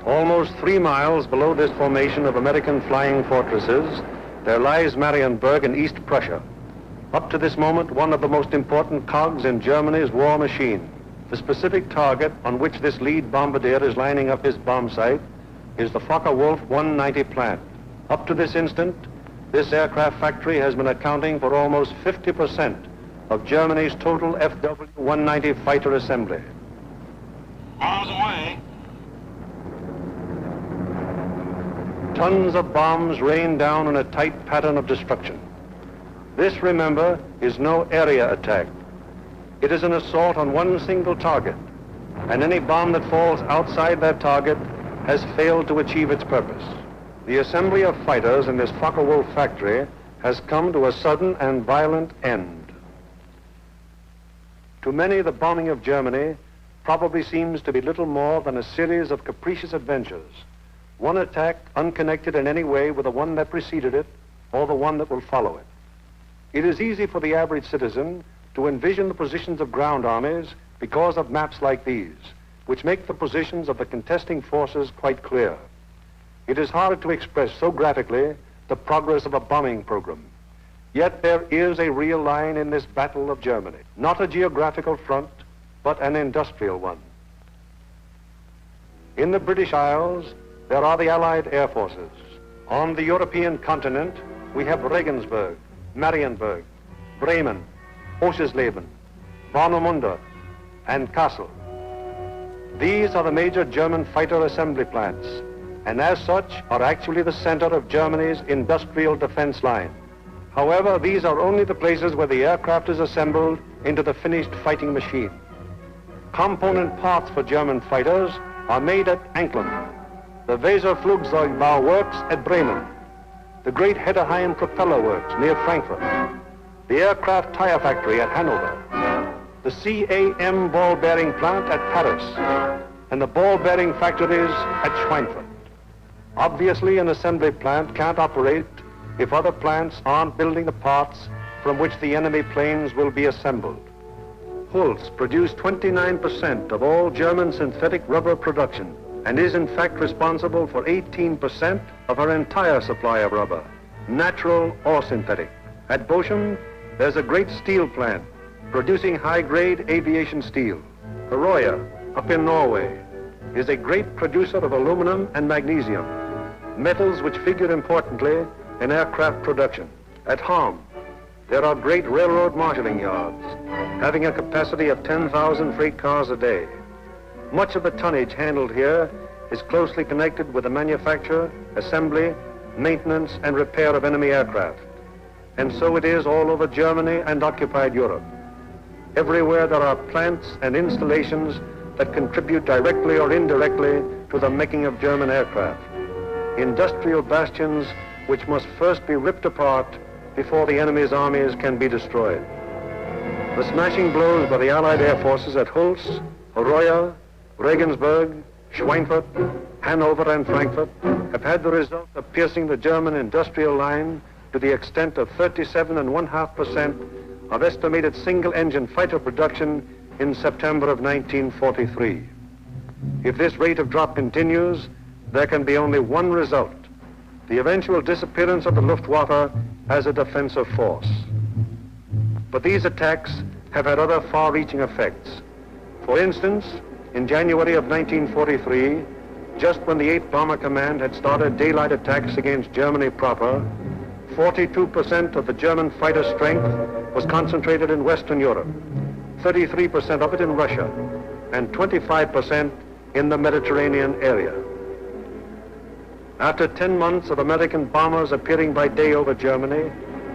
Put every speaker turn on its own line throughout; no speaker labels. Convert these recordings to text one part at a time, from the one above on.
Almost 3 miles below this formation of American flying fortresses, there lies Marienburg in East Prussia. Up to this moment, one of the most important cogs in Germany's war machine. The specific target on which this lead bombardier is lining up his bomb sight is the Focke-Wulf 190 plant. Up to this instant, this aircraft factory has been accounting for almost 50% of Germany's total FW-190 fighter assembly.
Bombs away.
Tons of bombs rain down in a tight pattern of destruction. This, remember, is no area attack. It is an assault on one single target, and any bomb that falls outside that target has failed to achieve its purpose. The assembly of fighters in this Focke-Wulf factory has come to a sudden and violent end. To many, the bombing of Germany probably seems to be little more than a series of capricious adventures, one attack unconnected in any way with the one that preceded it or the one that will follow it. It is easy for the average citizen to envision the positions of ground armies because of maps like these, which make the positions of the contesting forces quite clear. It is hard to express so graphically the progress of a bombing program. Yet there is a real line in this battle of Germany, not a geographical front, but an industrial one. In the British Isles, there are the Allied air forces. On the European continent, we have Regensburg, Marienburg, Bremen, Oschersleben, Warnemünde, and Kassel. These are the major German fighter assembly plants, and as such are actually the center of Germany's industrial defense line. However, these are only the places where the aircraft is assembled into the finished fighting machine. Component parts for German fighters are made at Anklam, the Weserflugzeugbau works at Bremen, the great Hedderheim propeller works near Frankfurt, the aircraft tire factory at Hanover, the CAM ball bearing plant at Paris, and the ball bearing factories at Schweinfurt. Obviously, an assembly plant can't operate if other plants aren't building the parts from which the enemy planes will be assembled. Holz produced 29% of all German synthetic rubber production and is in fact responsible for 18% of our entire supply of rubber, natural or synthetic. At Bochum, there's a great steel plant producing high-grade aviation steel. Herøya, up in Norway, is a great producer of aluminum and magnesium, metals which figure importantly in aircraft production. At Ham, there are great railroad marshalling yards, having a capacity of 10,000 freight cars a day. Much of the tonnage handled here is closely connected with the manufacture, assembly, maintenance, and repair of enemy aircraft. And so it is all over Germany and occupied Europe. Everywhere there are plants and installations that contribute directly or indirectly to the making of German aircraft. Industrial bastions which must first be ripped apart before the enemy's armies can be destroyed. The smashing blows by the Allied air forces at Holz, Herøya, Regensburg, Schweinfurt, Hanover, and Frankfurt have had the result of piercing the German industrial line to the extent of 37.5% of estimated single-engine fighter production in September of 1943. If this rate of drop continues, there can be only one result: the eventual disappearance of the Luftwaffe as a defensive force. But these attacks have had other far-reaching effects. For instance, in January of 1943, just when the 8th Bomber Command had started daylight attacks against Germany proper, 42% of the German fighter strength was concentrated in Western Europe, 33% of it in Russia, and 25% in the Mediterranean area. After 10 months of American bombers appearing by day over Germany,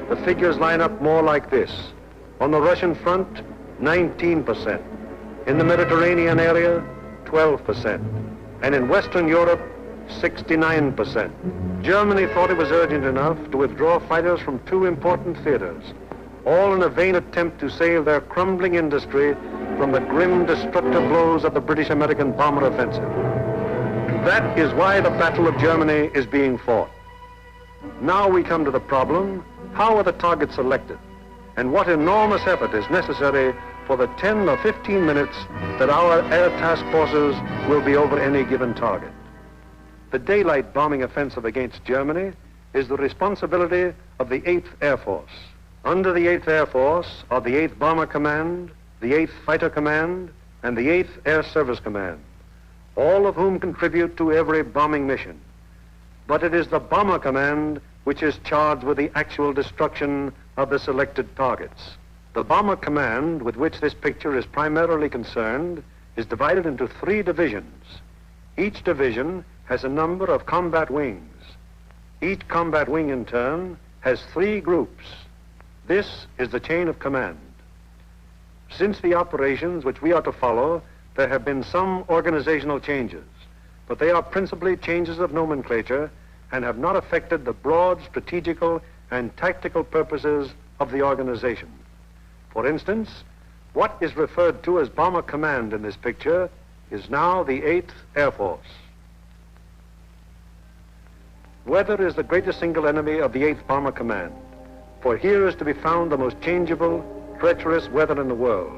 the figures line up more like this. On the Russian front, 19%. In the Mediterranean area, 12%. And in Western Europe, 69%. Germany thought it was urgent enough to withdraw fighters from 2 important theaters, all in a vain attempt to save their crumbling industry from the grim, destructive blows of the British-American bomber offensive. That is why the Battle of Germany is being fought. Now we come to the problem: how are the targets selected? And what enormous effort is necessary for the 10 or 15 minutes that our air task forces will be over any given target? The daylight bombing offensive against Germany is the responsibility of the 8th Air Force. Under the 8th Air Force are the 8th Bomber Command, the 8th Fighter Command, and the 8th Air Service Command, all of whom contribute to every bombing mission. But it is the Bomber Command which is charged with the actual destruction of the selected targets. The Bomber Command, with which this picture is primarily concerned, is divided into 3 divisions. Each division has a number of combat wings. Each combat wing, in turn, has 3 groups. This is the chain of command. Since the operations which we are to follow, there have been some organizational changes, but they are principally changes of nomenclature and have not affected the broad strategical and tactical purposes of the organization. For instance, what is referred to as Bomber Command in this picture is now the 8th Air Force. Weather is the greatest single enemy of the 8th Bomber Command, for here is to be found the most changeable, treacherous weather in the world.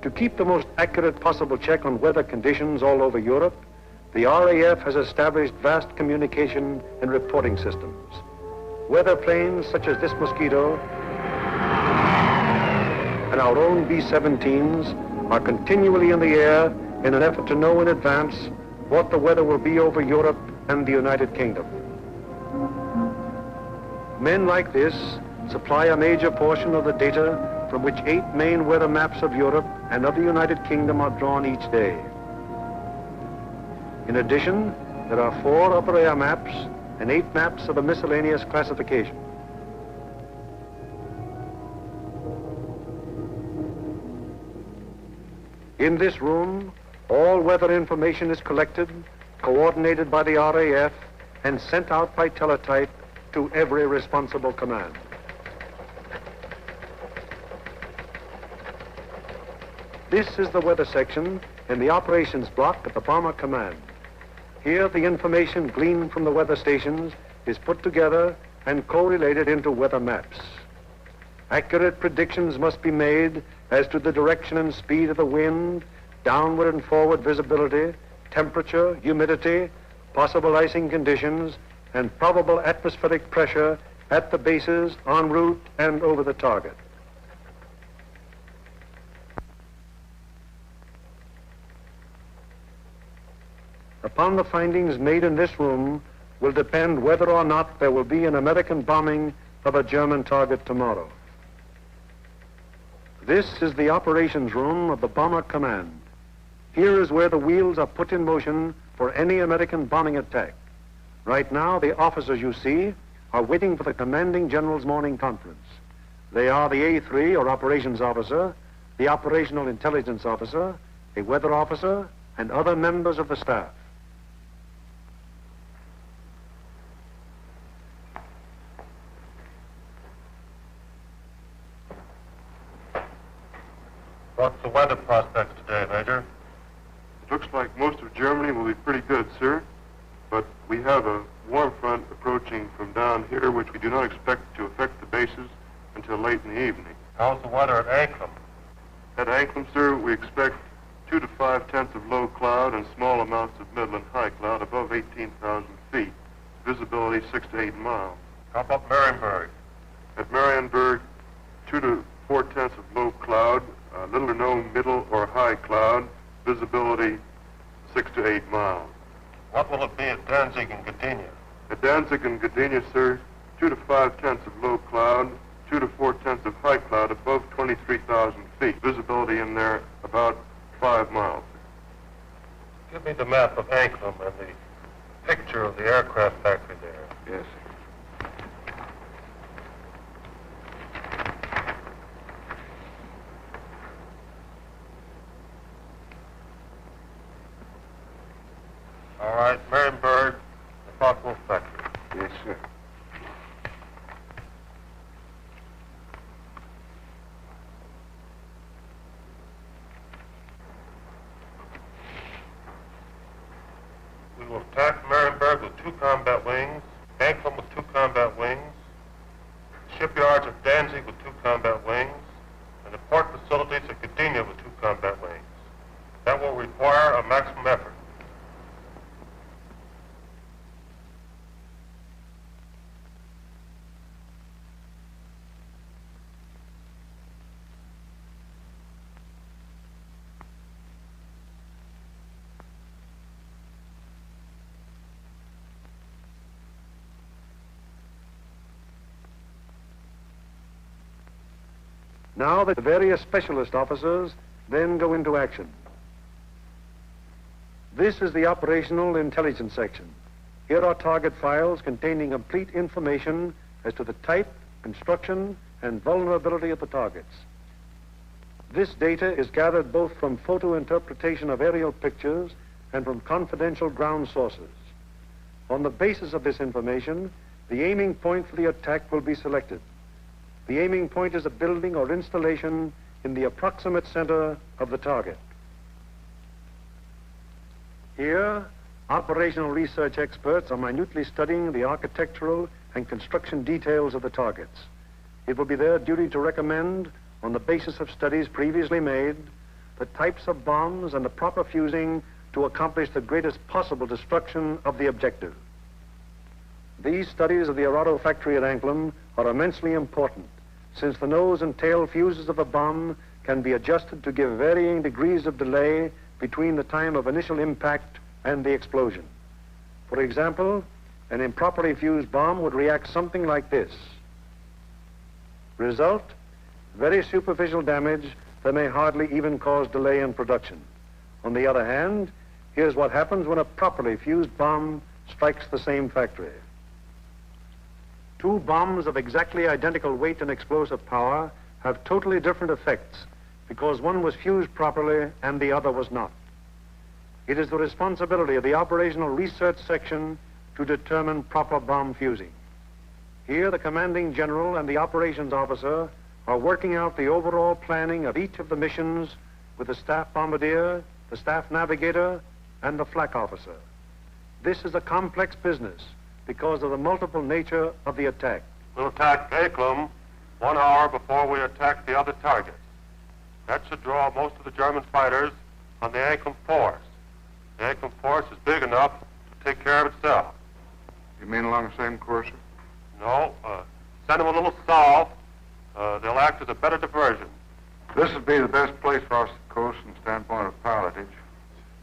To keep the most accurate possible check on weather conditions all over Europe, the RAF has established vast communication and reporting systems. Weather planes such as this Mosquito and our own B-17s are continually in the air in an effort to know in advance what the weather will be over Europe and the United Kingdom. Men like this supply a major portion of the data from which 8 main weather maps of Europe and of the United Kingdom are drawn each day. In addition, there are 4 upper air maps and 8 maps of a miscellaneous classification. In this room, all weather information is collected, coordinated by the RAF, and sent out by teletype to every responsible command. This is the weather section in the operations block at the Bomber Command. Here, the information gleaned from the weather stations is put together and correlated into weather maps. Accurate predictions must be made as to the direction and speed of the wind, downward and forward visibility, temperature, humidity, possible icing conditions, and probable atmospheric pressure at the bases, en route, and over the target. Upon the findings made in this room will depend whether or not there will be an American bombing of a German target tomorrow. This is the operations room of the Bomber Command. Here is where the wheels are put in motion for any American bombing attack. Right now, the officers you see are waiting for the commanding general's morning conference. They are the A3, or operations officer, the operational intelligence officer, a weather officer, and other members of the staff.
What's the weather prospects today, Major?
It looks like most of Germany will be pretty good, sir. But we have a warm front approaching from down here, which we do not expect to affect the bases until late in the evening.
How's the weather at Anklam?
At Anklam, sir, we expect 2 to 5 tenths of low cloud and small amounts of middle and high cloud above 18,000 feet. Visibility 6 to 8 miles.
How about Marienburg?
At Marienburg, 2 to 4 tenths of low cloud, little or no middle or high cloud, visibility 6 to 8 miles.
What will it be at Danzig and Gdynia?
At Danzig and Gdynia, sir, 2 to 5 tenths of low cloud, 2 to 4 tenths of high cloud above 23,000 feet. Visibility in there about 5 miles.
Give me the map of Anklam and the picture of the aircraft factory there.
Yes, sir.
All right, Marienburg, the Focke-Wulf factory.
Yes, sir.
We will attack Marienburg with 2 combat wings, Anklam with 2 combat wings, shipyards at Danzig with 2 combat wings, and the port facilities at Gdynia with 2 combat wings. That will require a maximum effort.
Now the various specialist officers then go into action. This is the operational intelligence section. Here are target files containing complete information as to the type, construction, and vulnerability of the targets. This data is gathered both from photo interpretation of aerial pictures and from confidential ground sources. On the basis of this information, the aiming point for the attack will be selected. The aiming point is a building or installation in the approximate center of the target. Here, operational research experts are minutely studying the architectural and construction details of the targets. It will be their duty to recommend, on the basis of studies previously made, the types of bombs and the proper fusing to accomplish the greatest possible destruction of the objective. These studies of the Arado factory at Anklam are immensely important, since the nose and tail fuses of a bomb can be adjusted to give varying degrees of delay between the time of initial impact and the explosion. For example, an improperly fused bomb would react something like this. Result, very superficial damage that may hardly even cause delay in production. On the other hand, here's what happens when a properly fused bomb strikes the same factory. Two bombs of exactly identical weight and explosive power have totally different effects because one was fused properly and the other was not. It is the responsibility of the operational research section to determine proper bomb fusing. Here, the commanding general and the operations officer are working out the overall planning of each of the missions with the staff bombardier, the staff navigator, and the flak officer. This is a complex business because of the multiple nature of the attack.
We'll attack Anklam 1 hour before we attack the other targets. That should draw most of the German fighters on the Anklam force. The Anklam force is big enough to take care of itself.
You mean along the same course, sir?
No, send them a little south. They'll act as a better diversion.
This would be the best place for us to coast from the standpoint of pilotage.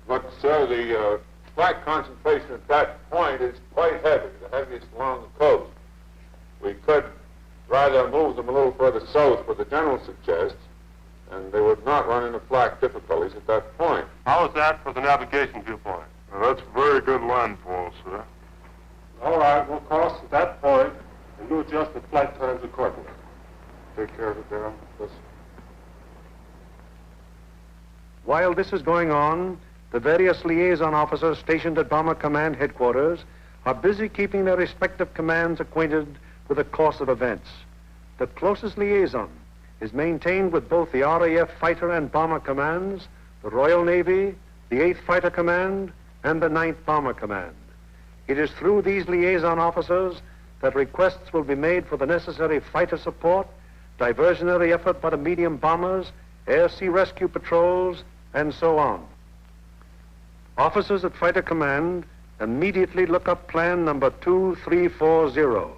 But, sir, the flak concentration at that point is quite heavy, the heaviest along the coast. We could rather move them a little further south, what the general suggests, and they would not run into flak difficulties at that point.
How is that for the navigation viewpoint?
Well, that's a very good landfall, sir.
All right, we'll cross at that point, and you adjust the flight times accordingly.
Take care of it, Darrell.
Yes.
While this is going on, the various liaison officers stationed at Bomber Command headquarters are busy keeping their respective commands acquainted with the course of events. The closest liaison is maintained with both the RAF Fighter and Bomber Commands, the Royal Navy, the 8th Fighter Command, and the 9th Bomber Command. It is through these liaison officers that requests will be made for the necessary fighter support, diversionary effort by the medium bombers, air-sea rescue patrols, and so on. Officers at Fighter Command immediately look up plan number 2340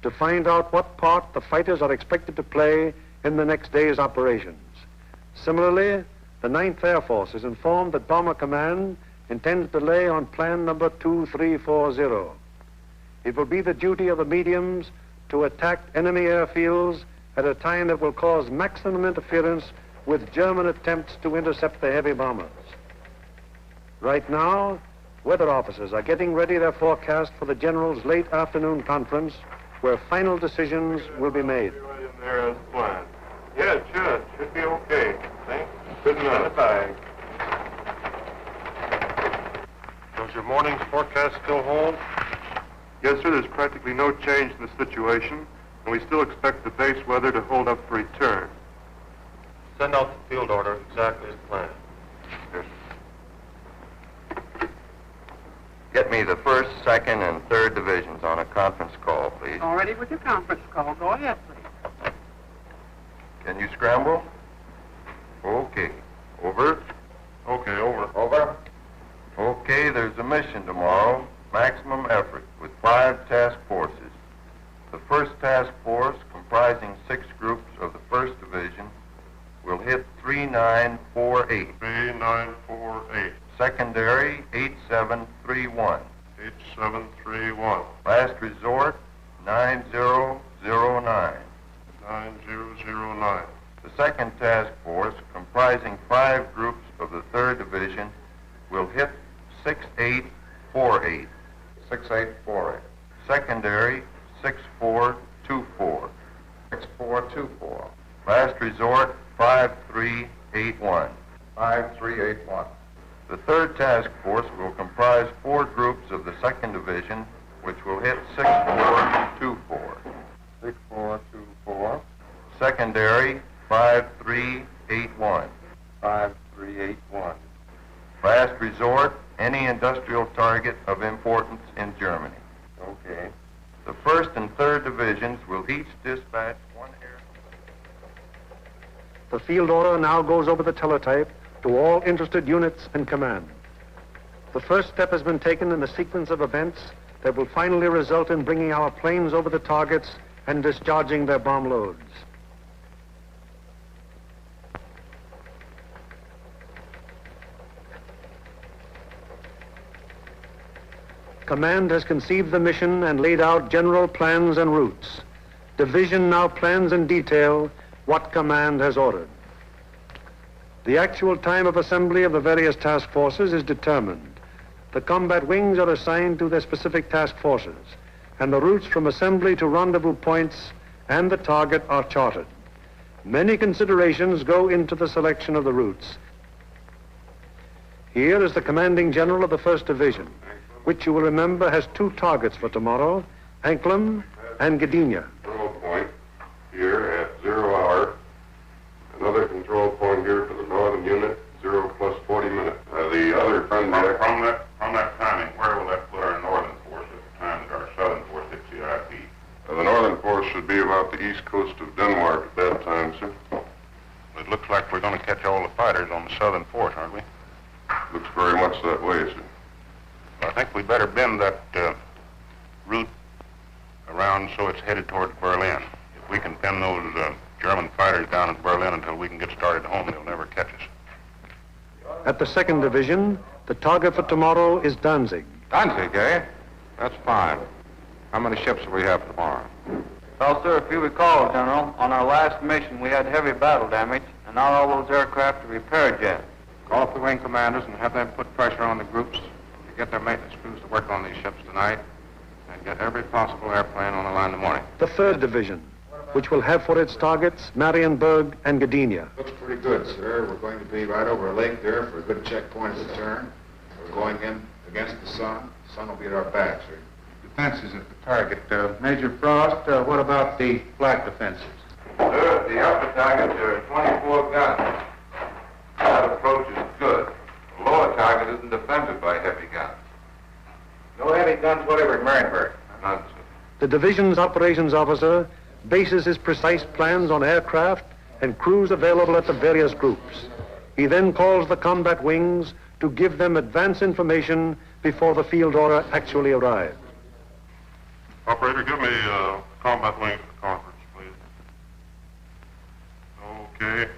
to find out what part the fighters are expected to play in the next day's operations. Similarly, the 9th Air Force is informed that Bomber Command intends to lay on plan number 2340. It will be the duty of the mediums to attack enemy airfields at a time that will cause maximum interference with German attempts to intercept the heavy bombers. Right now, weather officers are getting ready their forecast for the General's late afternoon conference, where final decisions will be made.
Right in there as planned. Yeah, it should. Should be okay. Thanks. Good enough. Bye. Does your morning's forecast still hold?
Yes, sir. There's practically no change in the situation, and we still expect the base weather to hold up for return.
Send out the field order exactly as planned.
Yes.
Get me the 1st, 2nd, and 3rd divisions on a conference call, please.
All ready with your conference call. Go ahead, please.
Can you scramble? Okay. Over.
Okay, over.
Over. Okay, there's a mission tomorrow. Maximum effort with 5 task forces. The 1st task force, comprising 6 groups of the 1st Division, will hit 3948.
3948.
Secondary, 8731.
8731.
Last resort, 9009.
9009.
The second task force, comprising 5 groups of the 3rd Division, will hit 6848. 6848. Secondary, 6424. 6424. Last resort, 5381. 5381. The 3rd task force will comprise 4 groups of the 2nd Division, which will hit 6424. 6424. Secondary, 5381. 5381. Last resort, any industrial target of importance in Germany. Okay. The 1st and 3rd Divisions will each dispatch 1 air.
The field order now goes over the teletype to all interested units and command. The first step has been taken in the sequence of events that will finally result in bringing our planes over the targets and discharging their bomb loads. Command has conceived the mission and laid out general plans and routes. Division now plans in detail what command has ordered. The actual time of assembly of the various task forces is determined. The combat wings are assigned to their specific task forces, and the routes from assembly to rendezvous points and the target are charted. Many considerations go into the selection of the routes. Here is the commanding general of the 1st Division, which you will remember has 2 targets for tomorrow, Anklam and Gdynia.
Control point here at 0 hour. Another control point here for the northern unit, 0 plus 40 minutes. The other
From that timing, where will that put our northern force at the time that our southern force hits the IP?
the northern force should be about the east coast of Denmark at that time, sir.
It looks like we're going to catch all the fighters on the southern force, aren't we?
Looks very much that way, sir.
Well, I think we better bend that route around so it's headed toward Berlin. If we can pin those German fighters down in Berlin until we can get started home, they'll never catch us.
At the 2nd Division, the target for tomorrow is Danzig.
Danzig, eh? That's fine. How many ships will we have tomorrow?
Well, sir, if you recall, General, on our last mission we had heavy battle damage, and now all those aircraft are repaired yet.
Call up the wing commanders and have them put pressure on the groups to get their maintenance crews to work on these ships tonight and get every possible airplane on the line in the morning.
The 3rd Division, which will have for its targets Marienburg and Gdynia.
Looks pretty good, sir. We're going to be right over a lake there for a good checkpoint at the turn. We're going in against the sun. The sun will be at our back, sir.
Defenses at the target. Major Frost, what about the flat defenses?
Sir, the upper target, there are 24 guns. That approach is good. The lower target isn't defended by heavy guns.
No heavy guns whatever at Marienburg.
None, sir.
The division's operations officer bases his precise plans on aircraft and crews available at the various groups. He then calls the combat wings to give them advance information before the field order actually arrives.
Operator, give me combat wings at the conference, please. Okay.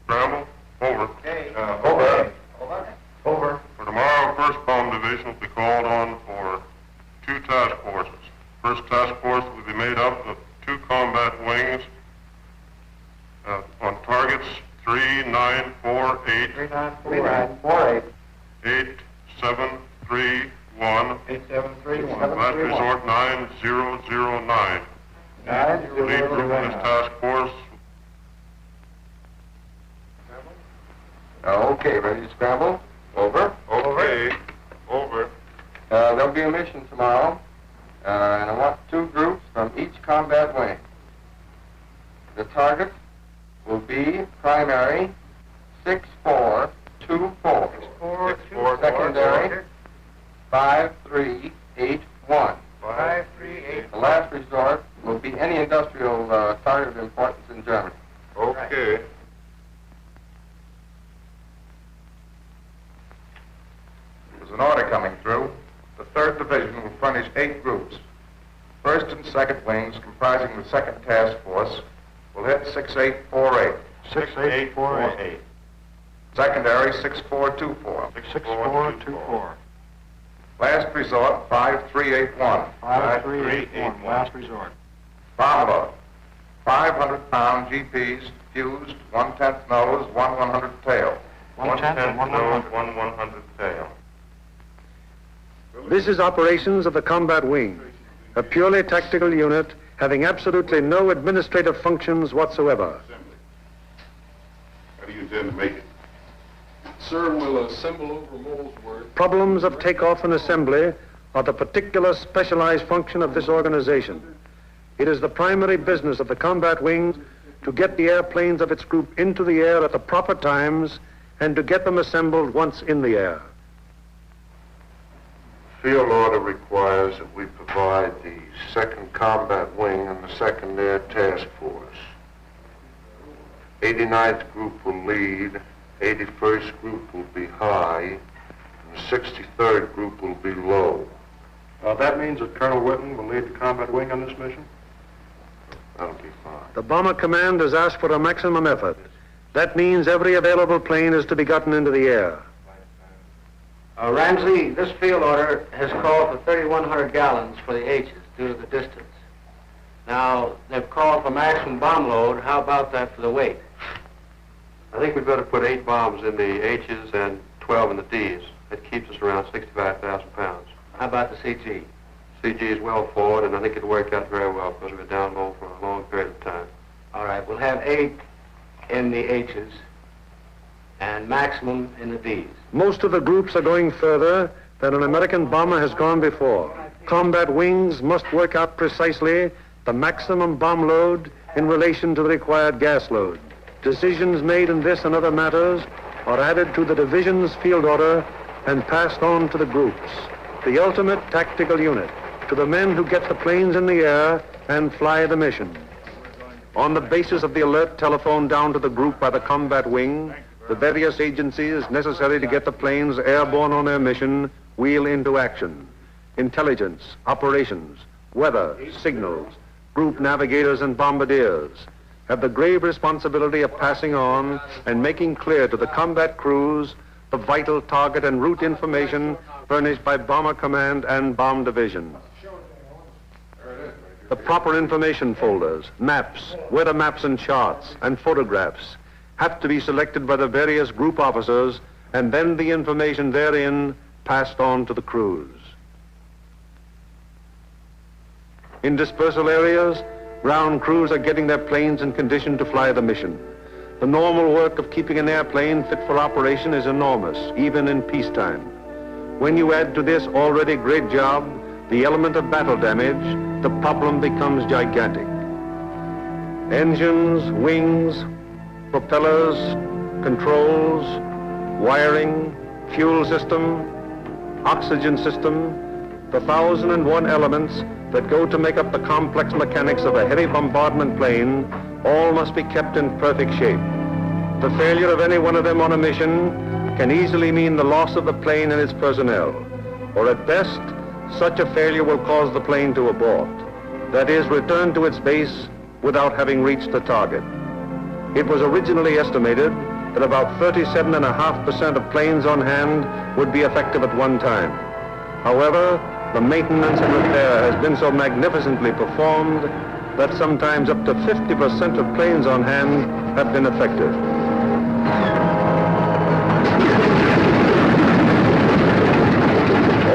Bramble, over.
Okay.
Over.
Over.
For tomorrow, 1st Bomb Division will be called on for 2 task forces. First task force will be made up of 2 combat wings on targets 3948,
3948.
8731,
8731.
last resort 9009. The lead group in this task force.
Okay, ready to scramble? Over.
Okay. Over.
There'll be a mission tomorrow, and I want 2 groups from each combat wing. The target will be primary 6424. Secondary 5381.
538.
The last resort will be any industrial target of importance in Germany.
Okay.
There's an order coming through. The 3rd Division will furnish 8 groups. 1st and 2nd wings, comprising the 2nd Task Force, will hit 6848.
6848.
Secondary 6424.
6424.
Last resort 5381.
5381. Last resort.
Bomb load 500-pound GPs fused, 1/10 nose, 1/100 tail.
1/10 nose, 1/100 tail.
This is operations of the combat wing, a purely tactical unit having absolutely no administrative functions whatsoever.
How do you intend to make it?
Sir, we'll assemble over Molesworth.
Problems of takeoff and assembly are the particular specialized function of this organization. It is the primary business of the combat wing to get the airplanes of its group into the air at the proper times and to get them assembled once in the air.
Field order requires that we provide the 2nd Combat Wing and the 2nd Air Task Force. 89th Group will lead, 81st Group will be high, and the 63rd Group will be low.
That means that Colonel Whitten will lead the combat wing on this mission?
That'll be fine.
The Bomber Command has asked for a maximum effort. That means every available plane is to be gotten into the air.
Ramsey, this field order has called for 3,100 gallons for the H's due to the distance. Now, they've called for maximum bomb load. How about that for the weight?
I think we'd better put 8 bombs in the H's and 12 in the D's. That keeps us around 65,000 pounds.
How about the CG?
CG is well forward, and I think it'll work out very well because we're down low for a long period of time.
All right, we'll have 8 in the H's and maximum in the D's.
Most of the groups are going further than an American bomber has gone before. Combat wings must work out precisely the maximum bomb load in relation to the required gas load. Decisions made in this and other matters are added to the division's field order and passed on to the groups, the ultimate tactical unit, to the men who get the planes in the air and fly the mission. On the basis of the alert telephoned down to the group by the combat wing, the various agencies necessary to get the planes airborne on their mission wheel into action. Intelligence, operations, weather, signals, group navigators and bombardiers have the grave responsibility of passing on and making clear to the combat crews the vital target and route information furnished by Bomber Command and Bomb Division. The proper information folders, maps, weather maps and charts, and photographs have to be selected by the various group officers and then the information therein passed on to the crews. In dispersal areas, ground crews are getting their planes in condition to fly the mission. The normal work of keeping an airplane fit for operation is enormous, even in peacetime. When you add to this already great job the element of battle damage, the problem becomes gigantic. Engines, wings, propellers, controls, wiring, fuel system, oxygen system, the 1,001 elements that go to make up the complex mechanics of a heavy bombardment plane all must be kept in perfect shape. The failure of any one of them on a mission can easily mean the loss of the plane and its personnel, or at best, such a failure will cause the plane to abort. That is, return to its base without having reached the target. It was originally estimated that about 37.5% of planes on hand would be effective at one time. However, the maintenance and repair has been so magnificently performed that sometimes up to 50% of planes on hand have been effective.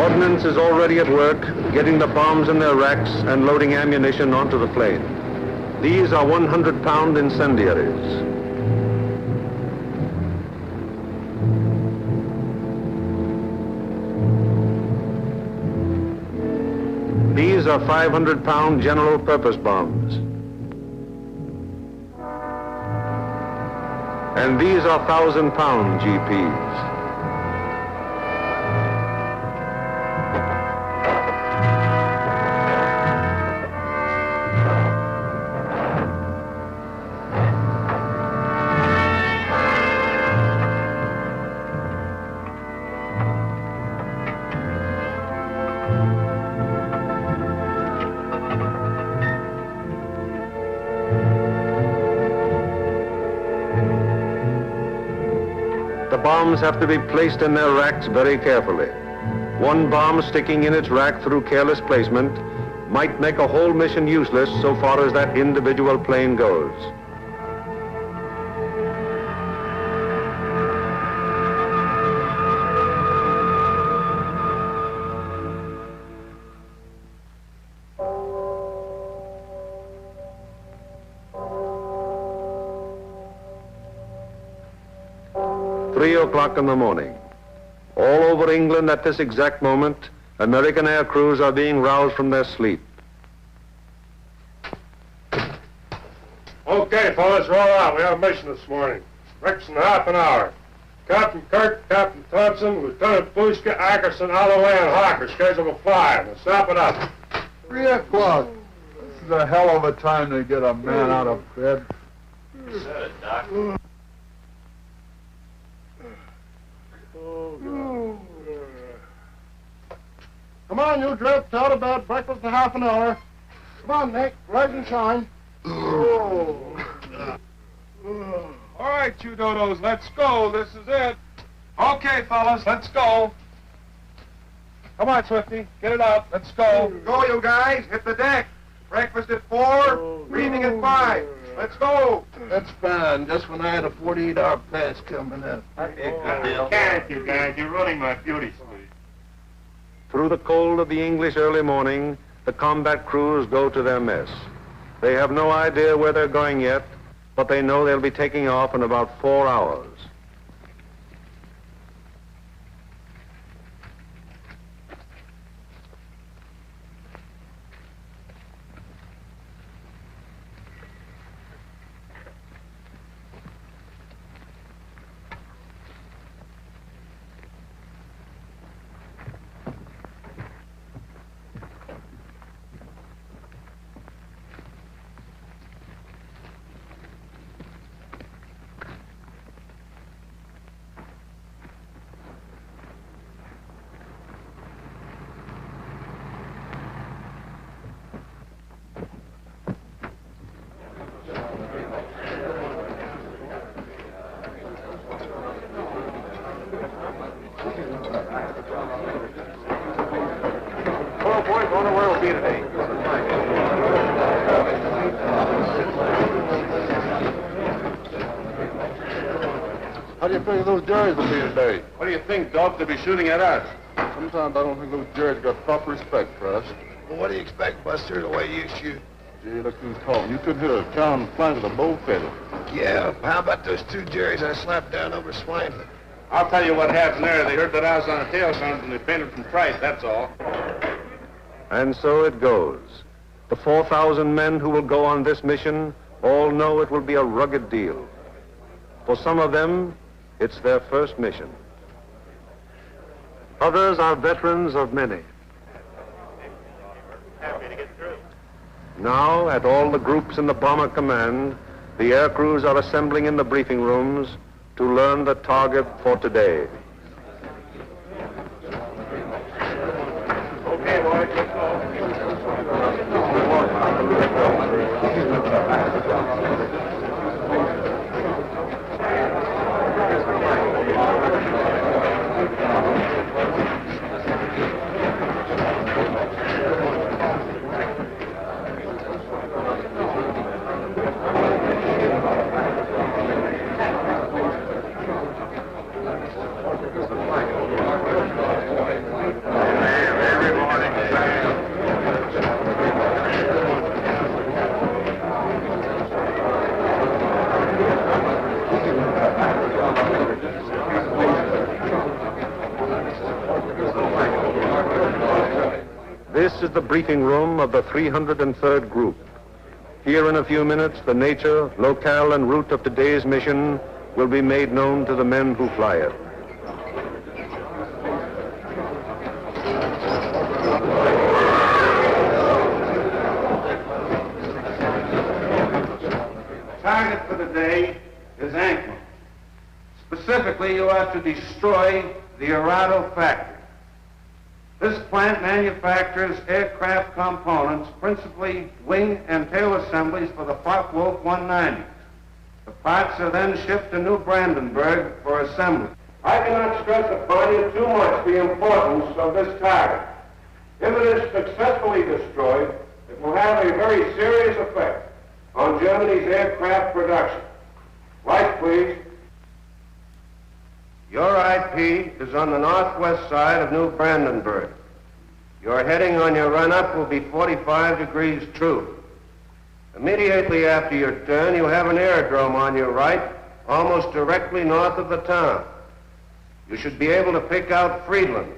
Ordnance is already at work, getting the bombs in their racks and loading ammunition onto the plane. These are 100-pound incendiaries. These are 500-pound general-purpose bombs. And these are 1,000-pound GPs. The bombs have to be placed in their racks very carefully. One bomb sticking in its rack through careless placement might make a whole mission useless so far as that individual plane goes. 3 o'clock in the morning. All over England at this exact moment, American air crews are being roused from their sleep.
Okay, fellas, roll out. We have a mission this morning. Breaks in half an hour. Captain Kirk, Captain Thompson, Lieutenant Bushka, Ackerson, Holloway, and Hawker scheduled to fly. We'll snap it up.
3 o'clock. This is a hell of a time to get a man out of bed.
You said it, Doc.
Come on, you drift out of bed. Breakfast in half an hour. Come on, Nick. Rise and shine.
All right, you dodos, let's go. This is it. Okay, fellas, let's go. Come on, Swifty, get it out. Let's go.
Go, you guys. Hit the deck. Breakfast at 4, breathing at 5. Let's go.
That's fine. Just when I had a 48-hour pass coming in.
That'd be a good deal.
Can't you guys? You're ruining my beauty sleep.
Through the cold of the English early morning, the combat crews go to their mess. They have no idea where they're going yet, but they know they'll be taking off in about 4 hours.
How do you figure those Jerrys will be today?
What do you think, Doc? They'll be shooting at us.
Sometimes I don't think those Jerrys got proper respect for us.
Well, what do you expect, Buster, the way you shoot?
Gee, look who's talking. You could hit a cow on the flank with a bow feather.
Yeah, how about those 2 Jerrys I slapped down over Swanton?
I'll tell you what happened there. They heard that I was on a tail guns and they painted from fright, that's all.
And so it goes. The 4,000 men who will go on this mission all know it will be a rugged deal. For some of them, it's their first mission. Others are veterans of many.
Happy to get through.
Now, at all the groups in the bomber command, the air crews are assembling in the briefing rooms to learn the target for today.
Okay, boys, let's go.
This is the briefing room of the 303rd Group. Here in a few minutes, the nature, locale, and route of today's mission will be made known to the men who fly it.
Target for the day is Ankman. Specifically, you are to destroy the Arado factory. This plant manufactures aircraft components, principally wing and tail assemblies for the Focke-Wulf 190. The parts are then shipped to New Brandenburg for assembly. I cannot stress upon you too much the importance of this target. If it is successfully destroyed, it will have a very serious effect on Germany's aircraft production. Light, please. Your IP is on the northwest side of New Brandenburg. Your heading on your run-up will be 45 degrees true. Immediately after your turn, you have an aerodrome on your right, almost directly north of the town. you should be able to pick out Friedland,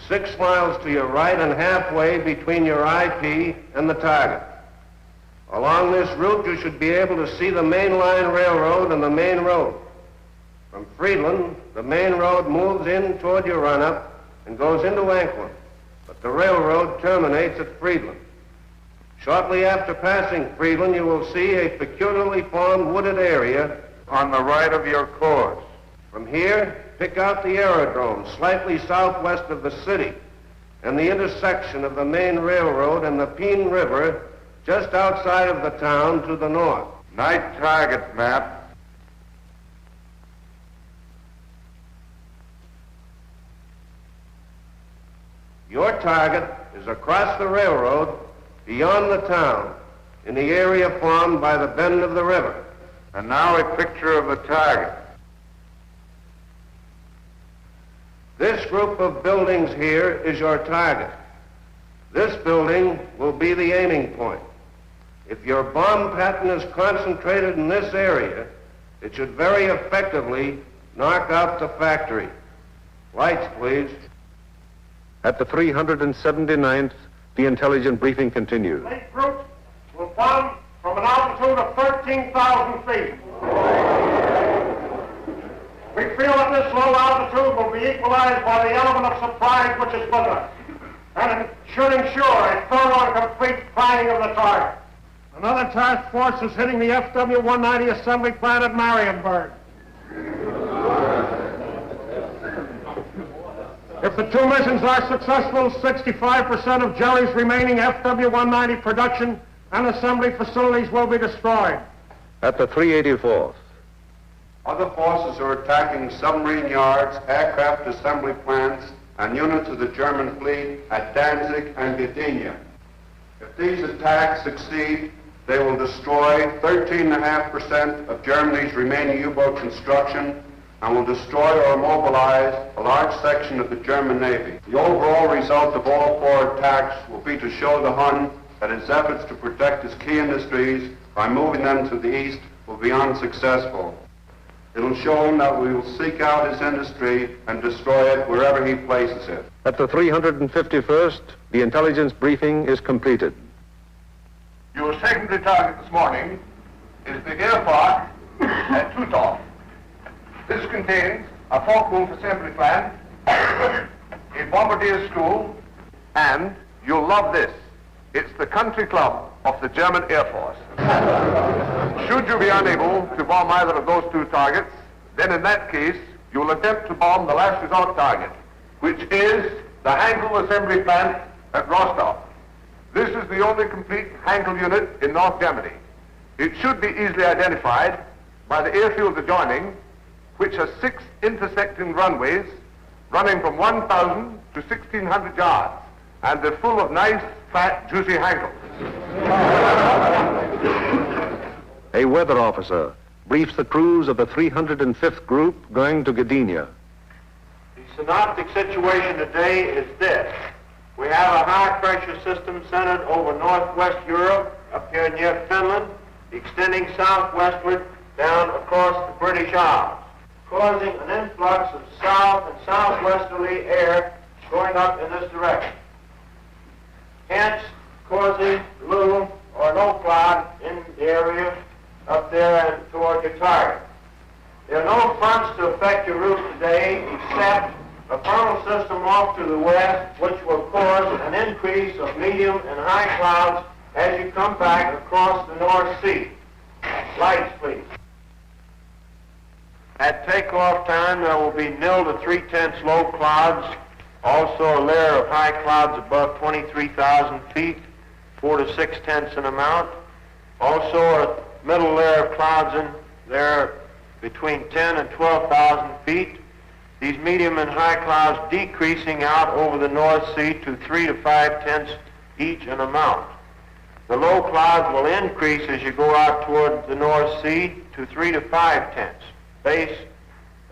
6 miles to your right and halfway between your IP and the target. Along this route, you should be able to see the main line railroad and the main road. From Friedland, the main road moves in toward your run-up and goes into Anklin, but the railroad terminates at Friedland. Shortly after passing Friedland, you will see a peculiarly formed wooded area
on the right of your course.
From here, pick out the aerodrome slightly southwest of the city and the intersection of the main railroad and the Peen River just outside of the town to the north.
Night target map.
Your target is across the railroad beyond the town in the area formed by the bend of the river.
And now a picture of the target.
This group of buildings here is your target. This building will be the aiming point. If your bomb pattern is concentrated in this area, it should very effectively knock out the factory. Lights, please.
At the 379th, the intelligence briefing continues.
Late groups will bomb from an altitude of 13,000 feet. We feel that this low altitude will be equalized by the element of surprise which is with us, and it should ensure a thorough and complete finding of the target. Another task force is hitting the FW-190 assembly plant at Marienburg. If the 2 missions are successful, 65% of Jerry's remaining FW-190 production and assembly facilities will be destroyed.
At the 384th,
other forces are attacking submarine yards, aircraft assembly plants, and units of the German fleet at Danzig and Gdynia. If these attacks succeed, they will destroy 13.5% of Germany's remaining U-boat construction and will destroy or immobilize a large section of the German Navy. The overall result of all 4 attacks will be to show the Hun that his efforts to protect his key industries by moving them to the east will be unsuccessful. It will show him that we will seek out his industry and destroy it wherever he places it.
At the 351st, the intelligence briefing is completed.
Your secondary target this morning is the air park at Tutov. This contains a Focke-Wulf assembly plant, a bombardier school, and you'll love this. It's the country club of the German Air Force. Should you be unable to bomb either of those 2 targets, then in that case, you'll attempt to bomb the last resort target, which is the Hankel assembly plant at Rostov. This is the only complete Hankel unit in North Germany. It should be easily identified by the airfields adjoining, which has 6 intersecting runways running from 1,000 to 1,600 yards, and they're full of nice, fat, juicy Hankels.
A weather officer briefs the crews of the 305th group going to Gdynia.
The synoptic situation today is this. We have a high-pressure system centered over northwest Europe, up here near Finland, extending southwestward down across the British Isles, causing an influx of south and southwesterly air going up in this direction, hence causing little or no cloud in the area up there and toward your target. There are no fronts to affect your route today except a frontal system off to the west, which will cause an increase of medium and high clouds as you come back across the North Sea. Lights, please. At takeoff time, there will be 0 to 3/10 low clouds, also a layer of high clouds above 23,000 feet, 4 to 6/10 in amount. Also a middle layer of clouds in there between 10 and 12,000 feet. These medium and high clouds decreasing out over the North Sea to 3 to 5/10 each in amount. The low clouds will increase as you go out toward the North Sea to 3 to 5/10. Base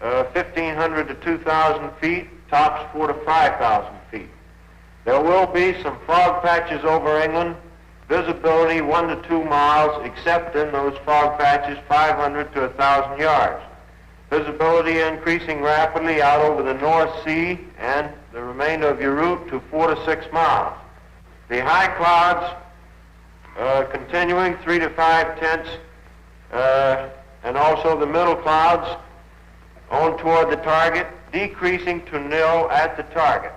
1,500 to 2,000 feet, tops 4 to 5,000 feet. There will be some fog patches over England, visibility 1 to 2 miles, except in those fog patches 500 to 1,000 yards. Visibility increasing rapidly out over the North Sea and the remainder of your route to 4 to 6 miles. The high clouds continuing 3 to 5 tenths, and also the middle clouds on toward the target, decreasing to nil at the target.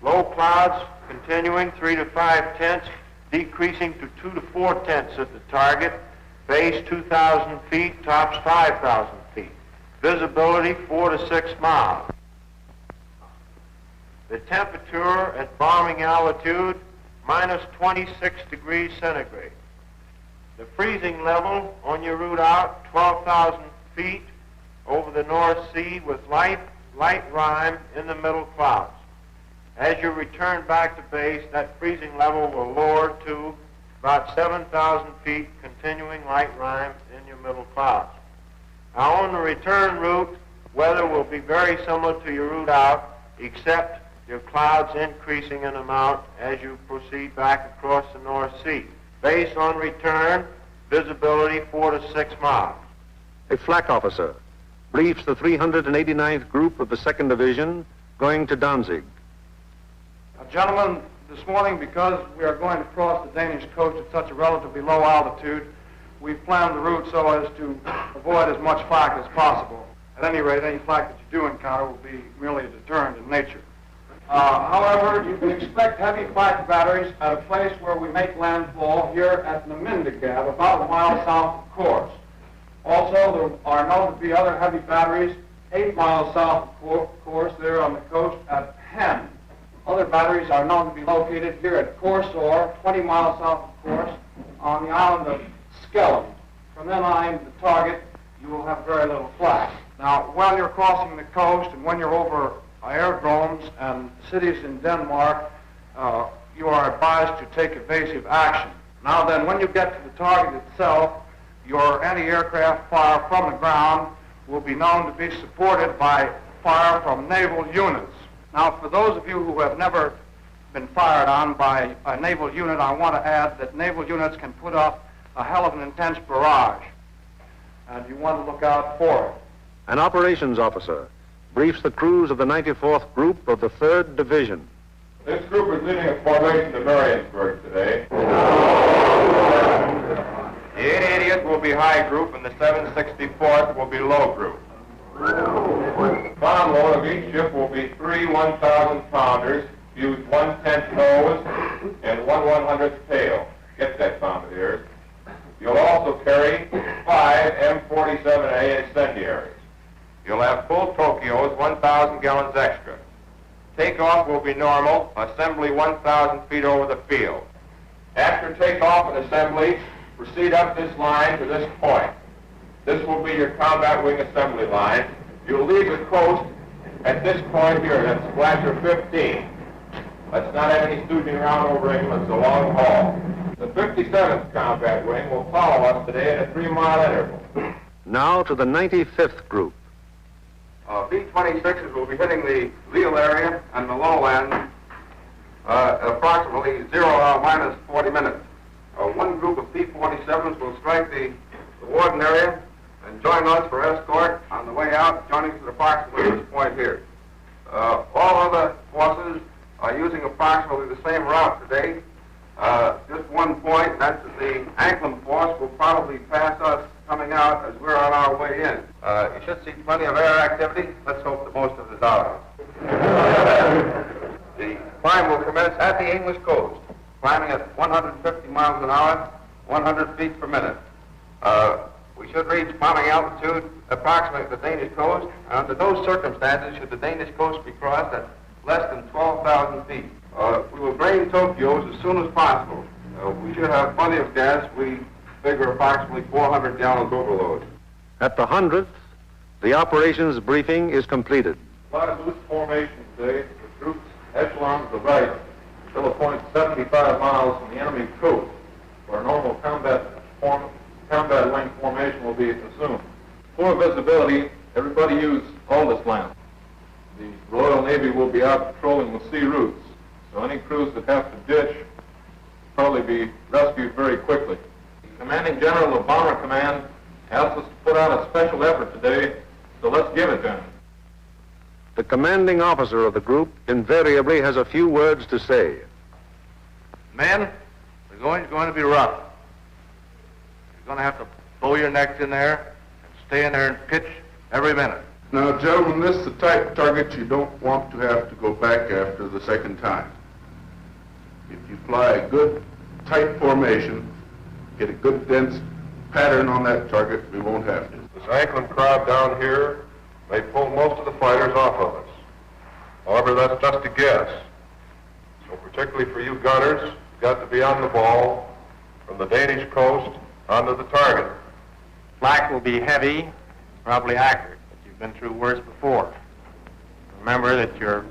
Low clouds continuing 3 to 5 tenths, decreasing to 2 to 4 tenths at the target. Base 2,000 feet, tops 5,000 feet. Visibility 4 to 6 miles. The temperature at bombing altitude, minus 26 degrees centigrade. The freezing level on your route out, 12,000 feet over the North Sea with light rime in the middle clouds. As you return back to base, that freezing level will lower to about 7,000 feet, continuing light rime in your middle clouds. Now on the return route, weather will be very similar to your route out, except your clouds increasing in amount as you proceed back across the North Sea. Base on return, visibility 4 to 6 miles.
A flak officer briefs the 389th Group of the 2nd Division going to Danzig.
Gentlemen, this morning, because we are going to cross the Danish coast at such a relatively low altitude, we've planned the route so as to avoid as much flak as possible. At any rate, any flak that you do encounter will be merely a deterrent in nature. However, you can expect heavy flak batteries at a place where we make landfall here at Namindegab, about a mile south of course. Also, there are known to be other heavy batteries 8 miles south of course there on the coast at Hen. Other batteries are known to be located here at Corsor, 20 miles south of course, on the island of Skelland. From then on to the target, you will have very little flak. Now, while you're crossing the coast and when you're over aerodromes and cities in Denmark, you are advised to take evasive action. Now then, when you get to the target itself, your anti-aircraft fire from the ground will be known to be supported by fire from naval units. Now, for those of you who have never been fired on by a naval unit, I want to add that naval units can put up a hell of an intense barrage, and you want to look out for it.
An operations officer briefs the crews of the 94th Group of the 3rd Division.
This group is leaving a formation to Mariensburg today. The 880th will be high group and the 764th will be low group. Bomb load of each ship will be 3 1,000-pounders, use 1/10 nose and 1/100th tail. Get that, bombardiers. You'll also carry 5 M47A incendiaries. You'll have full Tokyos, 1,000 gallons extra. Takeoff will be normal, assembly 1,000 feet over the field. After takeoff and assembly, proceed up this line to this point. This will be your combat wing assembly line. You'll leave the coast at this point here, that's Splasher 15. Let's not have any stooging around over England, it's a long haul. The 57th Combat Wing will follow us today at a 3-mile interval.
Now to the 95th Group.
B-26s will be hitting the Lille area and the lowland at approximately 0 hour minus 40 minutes. One group of P-47s will strike the Warden area and join us for escort on the way out, joining us at approximately this point here. All other forces are using approximately the same route today. Just one point, that's that the Anklin force will probably pass us coming out as we're on our way in. You should see plenty of air activity. Let's hope that most of it is out. The climb will commence at the English coast, climbing at 150 miles an hour, 100 feet per minute. We should reach bombing altitude approximately at the Danish coast. Under those circumstances, should the Danish coast be crossed at less than 12,000 feet. We will drain Tokyos as soon as possible. We should have plenty of gas. We figure approximately 400 gallons overload.
At the 100th, the operations briefing is completed.
Fly loose formation today, with troops echelon to the right, till a point 75 miles from the enemy coast, where a normal combat wing formation will be assumed. For visibility, everybody use Aldous lamp. The Royal Navy will be out patrolling the sea routes, so any crews that have to ditch probably be rescued very quickly. The Commanding General of Bomber Command asked us to put out a special effort today
So let's give it then.
The commanding officer of the group invariably has a few words to say.
Men, the going's going to be rough. You're going to have to bow your necks in there and stay in there and pitch every minute.
Now, gentlemen, this is the type of target you don't want to have to go back after the second time. If you fly a good, tight formation, get a good, dense pattern on that target, we won't have to.
This Anklin crowd down here may pull most of the fighters off of us. However, that's just a guess. So particularly for you gunners, you've got to be on the ball from the Danish coast onto the target.
Flak will be heavy, probably accurate, but you've been through worse before. Remember that your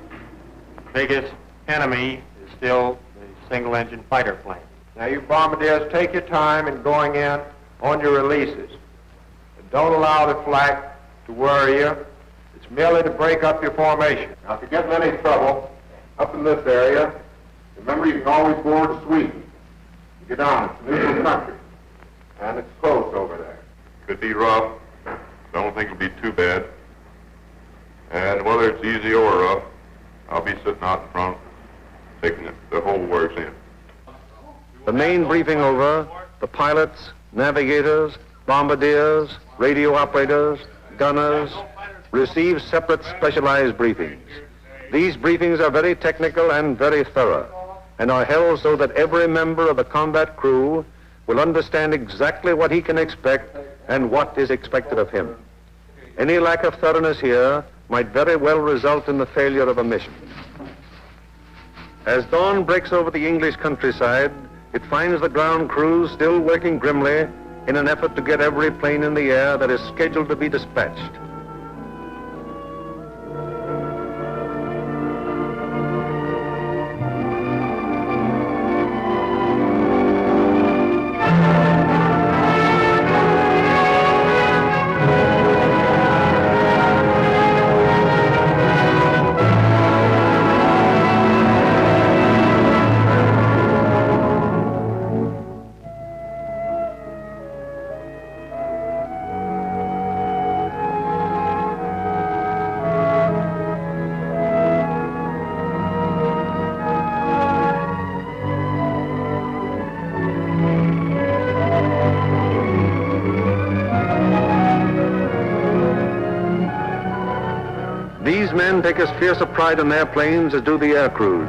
biggest enemy is still the single-engine fighter plane. Now, you bombardiers, take your time in going in on your releases. And don't allow the flak to worry you. It's merely to break up your formation.
Now, if you get in any trouble up in this area, remember you can always board sweep. Get down. It's neutral country. And it's close over there.
Could be rough. Don't think it'll be too bad. And whether it's easy or rough, I'll be sitting out in front, taking the whole works in.
The main briefing over, the pilots, navigators, bombardiers, radio operators, gunners, receive separate specialized briefings. These briefings are very technical and very thorough, and are held so that every member of the combat crew will understand exactly what he can expect and what is expected of him. Any lack of thoroughness here might very well result in the failure of a mission. As dawn breaks over the English countryside, it finds the ground crews still working grimly in an effort to get every plane in the air that is scheduled to be dispatched. These men take as fierce a pride in their planes as do the air crews.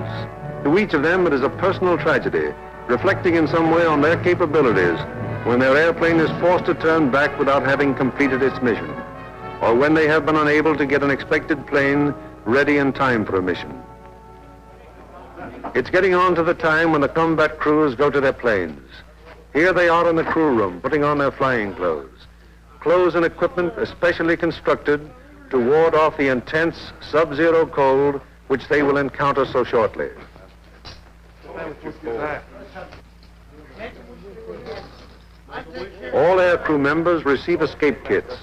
To each of them it is a personal tragedy, reflecting in some way on their capabilities when their airplane is forced to turn back without having completed its mission, or when they have been unable to get an expected plane ready in time for a mission. It's getting on to the time when the combat crews go to their planes. Here they are in the crew room, putting on their flying clothes. Clothes and equipment especially constructed to ward off the intense sub-zero cold which they will encounter so shortly. All air crew members receive escape kits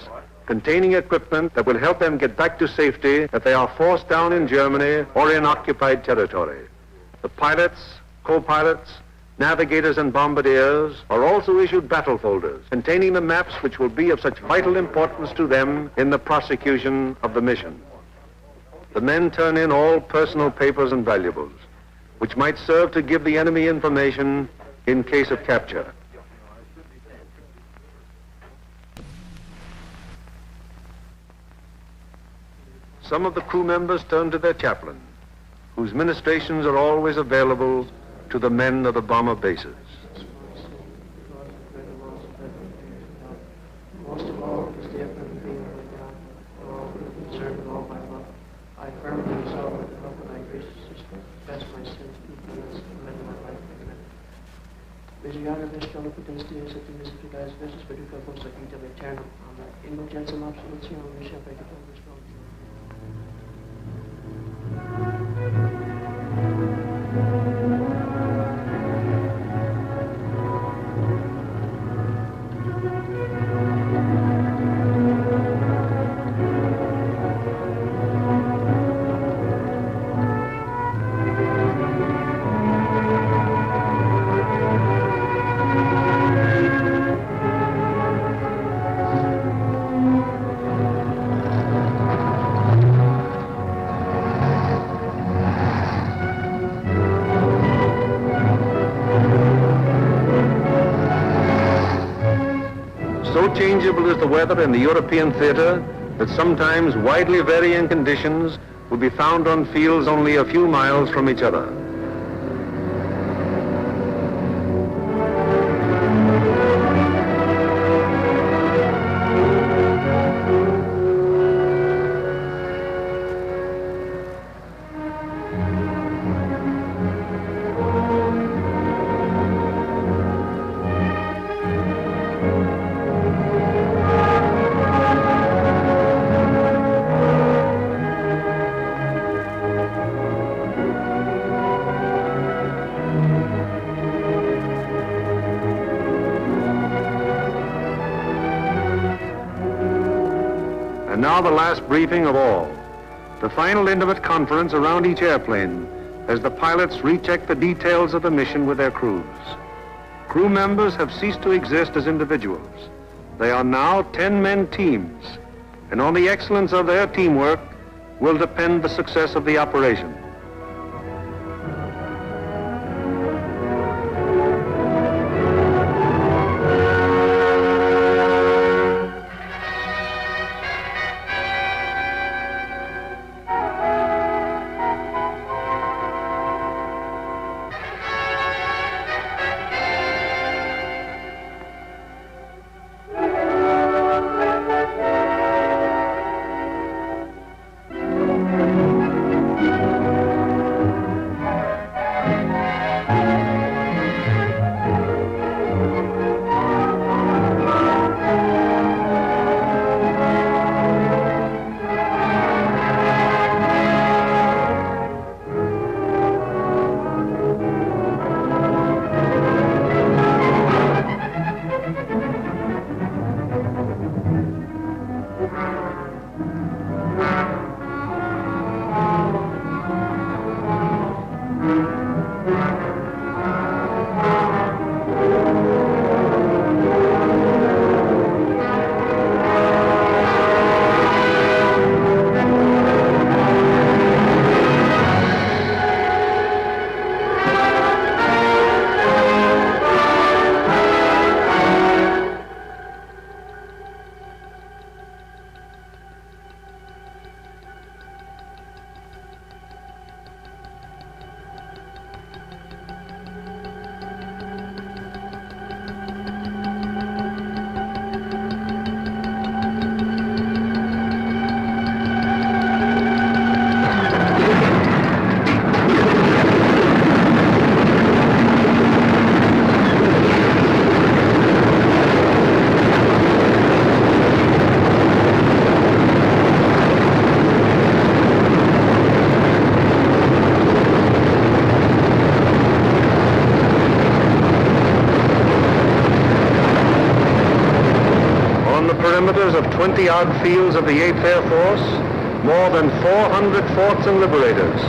containing equipment that will help them get back to safety if they are forced down in Germany or in occupied territory. The pilots, co-pilots, navigators and bombardiers are also issued battle folders containing the maps which will be of such vital importance to them in the prosecution of the mission. The men turn in all personal papers and valuables, which might serve to give the enemy information in case of capture. Some of the crew members turn to their chaplain, whose ministrations are always available to the men of the bomber bases.
Most of all, is the effort of being with God, for all who are concerned with all my love. I firmly resolve with the hope of thy gracious sister, confess my sins, weakness, and amend my life. Amen. Misericórdia vestiola potente Deus, et misericórdia versus peduca post acquita eterno. Amen. Indulgentiam absolutionem, mission peccatum respondum.
So changeable is the weather in the European theater that sometimes widely varying conditions will be found on fields only a few miles from each other. And now the last briefing of all, the final intimate conference around each airplane as the pilots recheck the details of the mission with their crews. Crew members have ceased to exist as individuals. They are now 10-man teams, and on the excellence of their teamwork will depend the success of the operation. Perimeters of 20-odd fields of the 8th Air Force, more than 400 forts and liberators,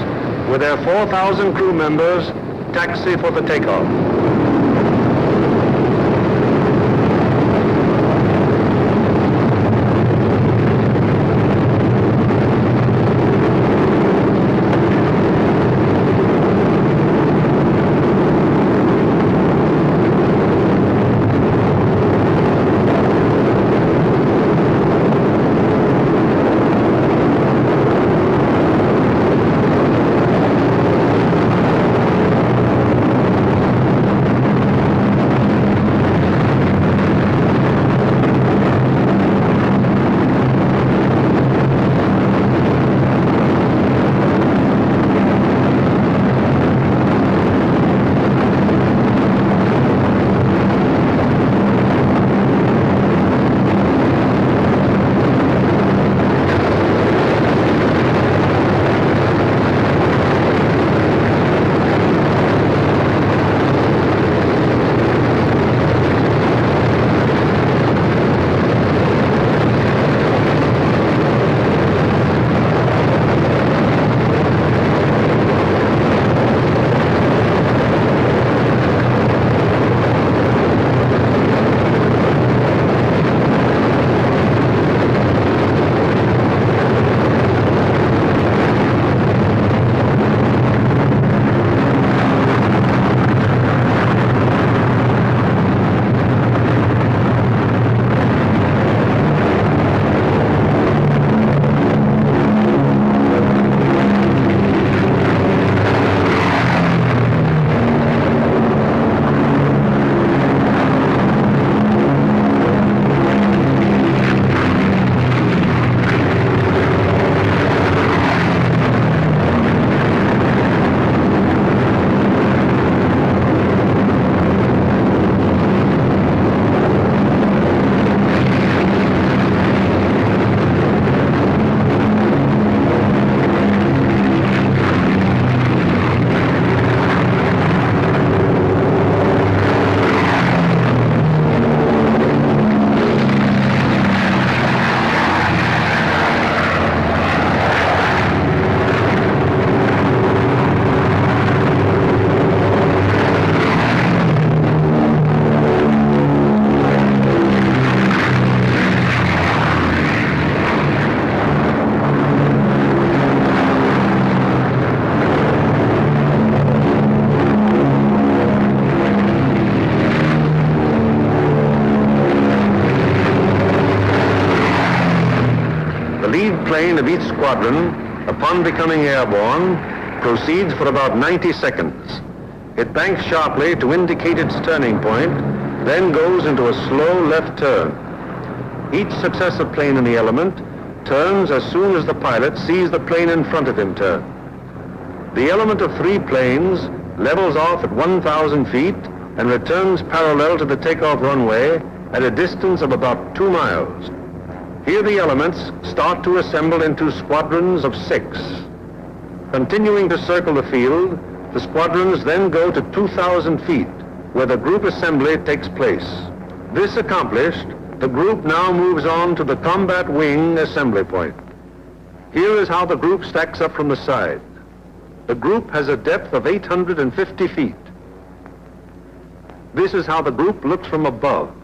with their 4,000 crew members, taxi for the takeoff. plane of each squadron, upon becoming airborne, proceeds for about 90 seconds. It banks sharply to indicate its turning point, then goes into a slow left turn. Each successive plane in the element turns as soon as the pilot sees the plane in front of him turn. The element of 3 planes levels off at 1,000 feet and returns parallel to the takeoff runway at a distance of about 2 miles. Here the elements start to assemble into squadrons of 6. Continuing to circle the field, the squadrons then go to 2,000 feet, where the group assembly takes place. This accomplished, the group now moves on to the combat wing assembly point. Here is how the group stacks up from the side. The group has a depth of 850 feet. This is how the group looks from above.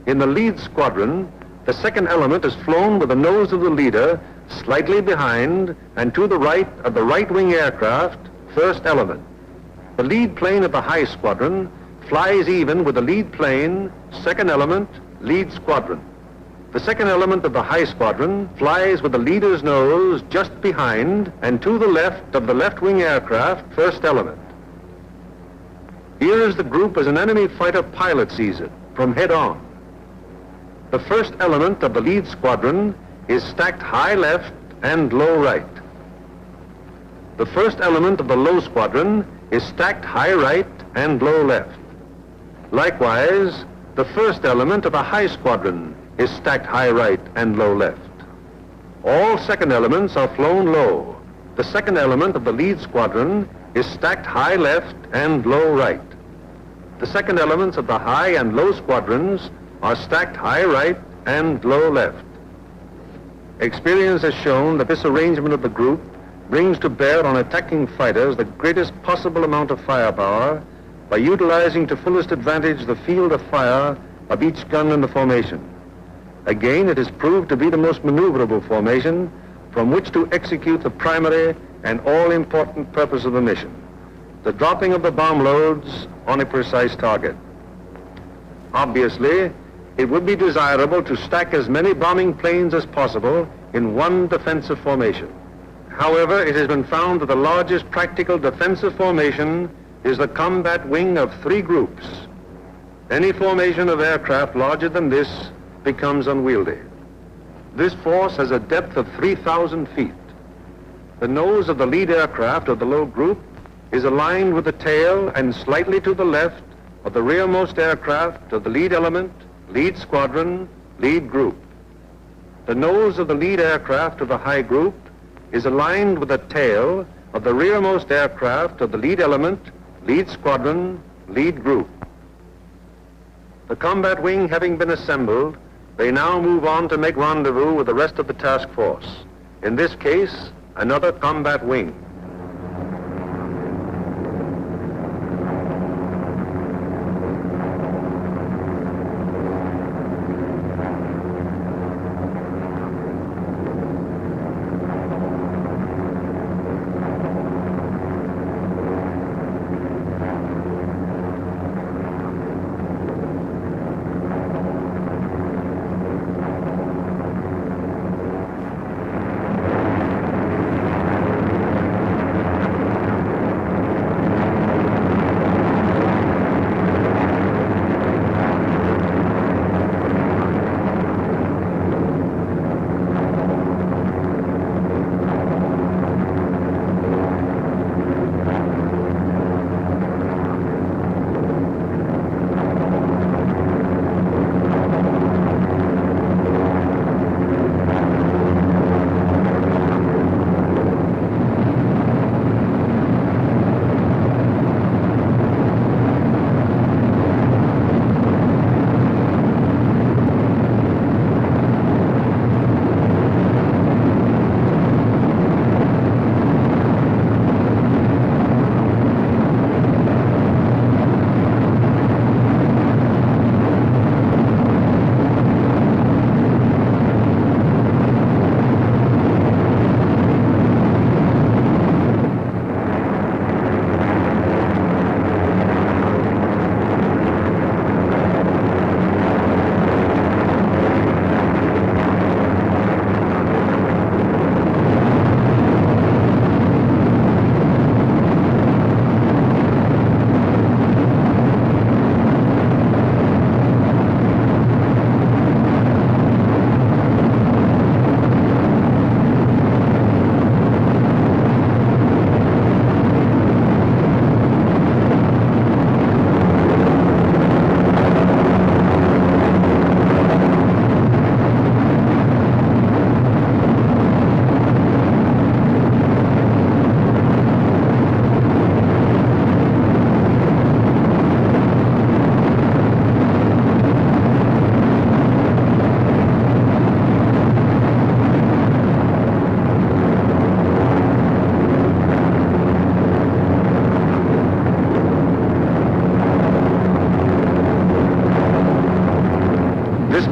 In the lead squadron, the second element is flown with the nose of the leader slightly behind and to the right of the right wing aircraft, first element. The lead plane of the high squadron flies even with the lead plane, second element, lead squadron. The second element of the high squadron flies with the leader's nose just behind and to the left of the left wing aircraft, first element. Here is the group as an enemy fighter pilot sees it, from head on. The first element of the lead squadron is stacked high left and low right. The first element of the low squadron is stacked high right and low left. Likewise, the first element of the high squadron is stacked high right and low left. All second elements are flown low. The second element of the lead squadron is stacked high left and low right. The second elements of the high and low squadrons are stacked high right and low left. Experience has shown that this arrangement of the group brings to bear on attacking fighters the greatest possible amount of firepower by utilizing to fullest advantage the field of fire of each gun in the formation. Again, it is proved to be the most maneuverable formation from which to execute the primary and all-important purpose of the mission, the dropping of the bomb loads on a precise target. Obviously, it would be desirable to stack as many bombing planes as possible in one defensive formation. However, it has been found that the largest practical defensive formation is the combat wing of 3 groups. Any formation of aircraft larger than this becomes unwieldy. This force has a depth of 3,000 feet. The nose of the lead aircraft of the low group is aligned with the tail and slightly to the left of the rearmost aircraft of the lead element, lead squadron, lead group. The nose of the lead aircraft of the high group is aligned with the tail of the rearmost aircraft of the lead element, lead squadron, lead group. The combat wing having been assembled, they now move on to make rendezvous with the rest of the task force. In this case, another combat wing.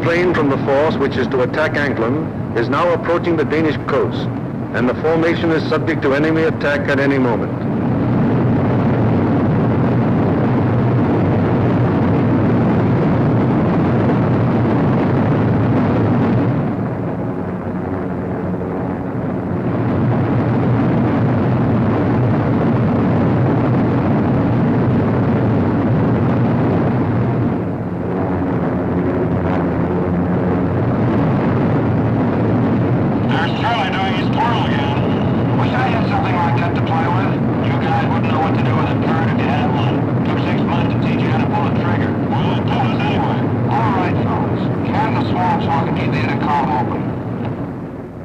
plane from the force which is to attack Anklam is now approaching the Danish coast, and the formation is subject to enemy attack at any moment.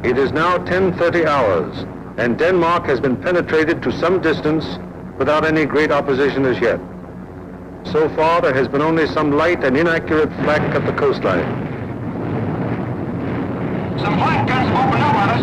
It is now 10:30 hours, and Denmark has been penetrated to some distance without any great opposition as yet. So far, there has been only some light and inaccurate flak at the coastline.
Some flank guns have opened up on us.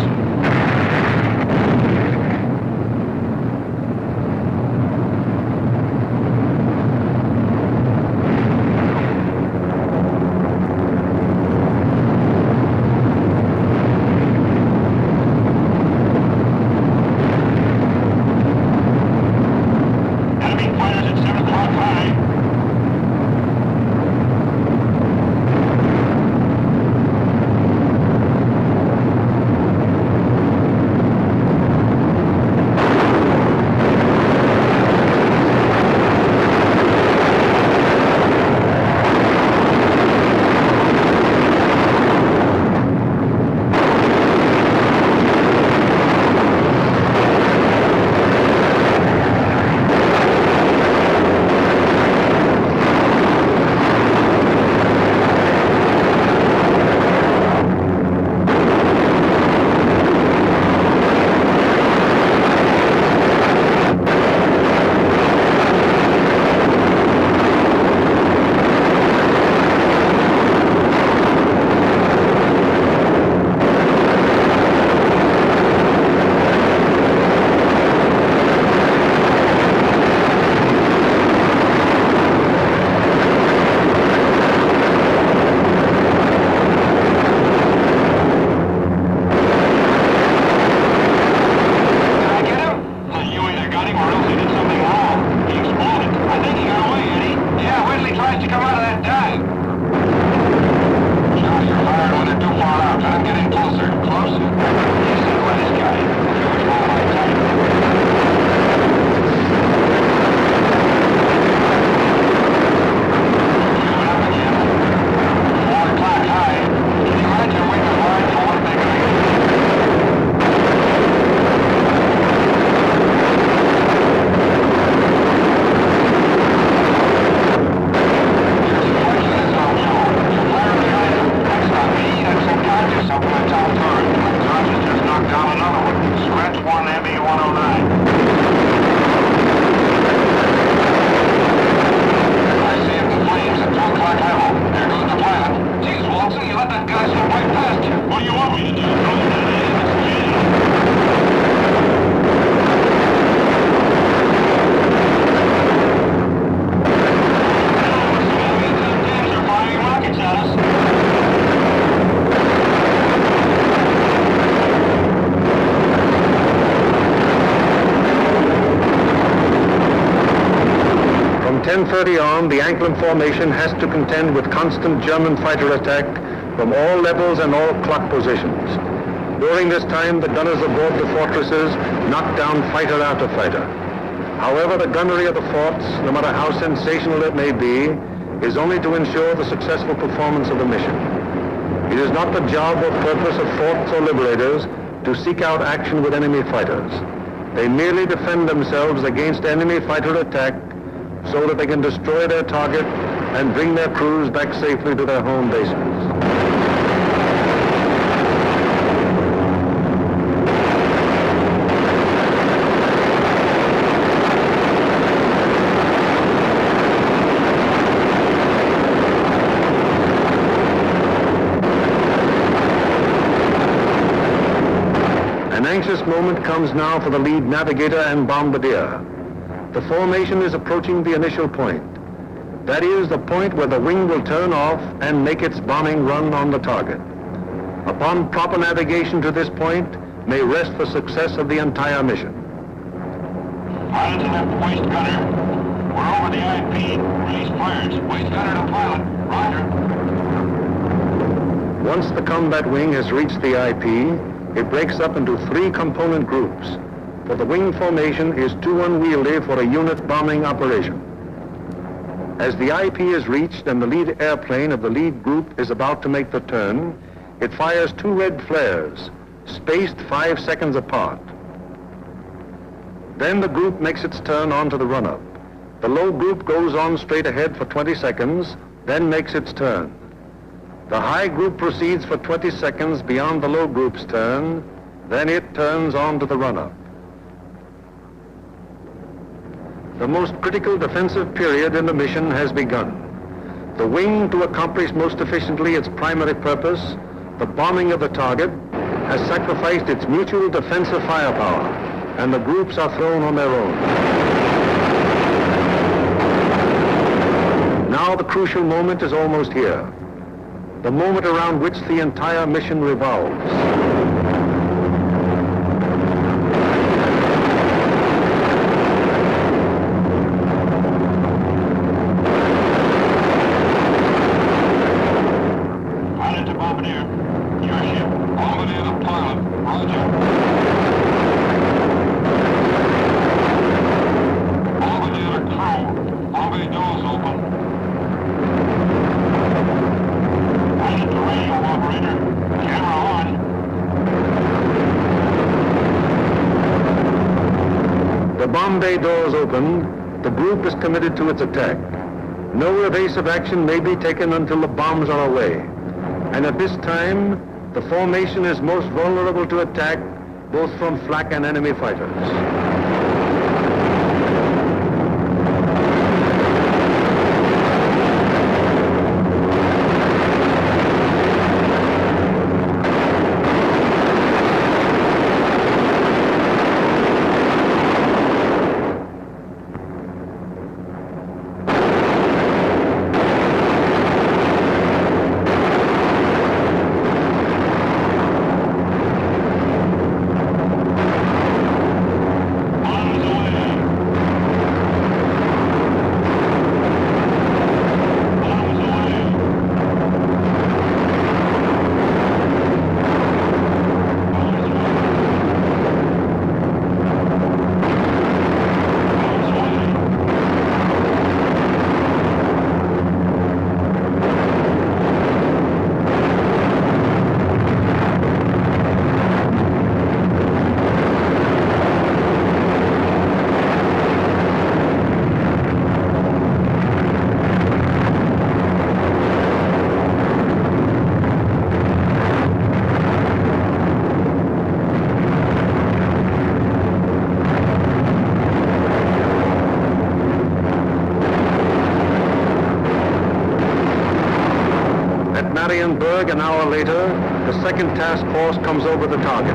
From 10:30 on, the Anklam formation has to contend with constant German fighter attack from all levels and all clock positions. During this time, the gunners aboard the fortresses knock down fighter after fighter. However, the gunnery of the forts, no matter how sensational it may be, is only to ensure the successful performance of the mission. It is not the job or purpose of forts or liberators to seek out action with enemy fighters. They merely defend themselves against enemy fighter attack so that they can destroy their target and bring their crews back safely to their home bases. An anxious moment comes now for the lead navigator and bombardier. The formation is approaching the initial point. That is the point where the wing will turn off and make its bombing run on the target. Upon proper navigation to this point may rest the success of the entire mission.
Pilot to left waist gunner. We're over the IP. Release fires. Waist gunner to pilot. Roger.
Once the combat wing has reached the IP, it breaks up into 3 component groups, for the wing formation is too unwieldy for a unit bombing operation. As the IP is reached and the lead airplane of the lead group is about to make the turn, it fires 2 red flares, spaced 5 seconds apart. Then the group makes its turn onto the run-up. The low group goes on straight ahead for 20 seconds, then makes its turn. The high group proceeds for 20 seconds beyond the low group's turn, then it turns on to the run-up. The most critical defensive period in the mission has begun. The wing, to accomplish most efficiently its primary purpose, the bombing of the target, has sacrificed its mutual defensive firepower, and the groups are thrown on their own. Now the crucial moment is almost here, the moment around which the entire mission revolves.
Pilot to bombardier. Your ship. Bombardier to pilot. Roger. Bombardier to crew. Bombardier doors open. Pilot to radio operator. Camera on.
The bomb bay doors open, the group is committed to its attack. No evasive action may be taken until the bombs are away. And at this time, the formation is most vulnerable to attack, both from flak and enemy fighters. Marienburg, an hour later, the second task force comes over the target.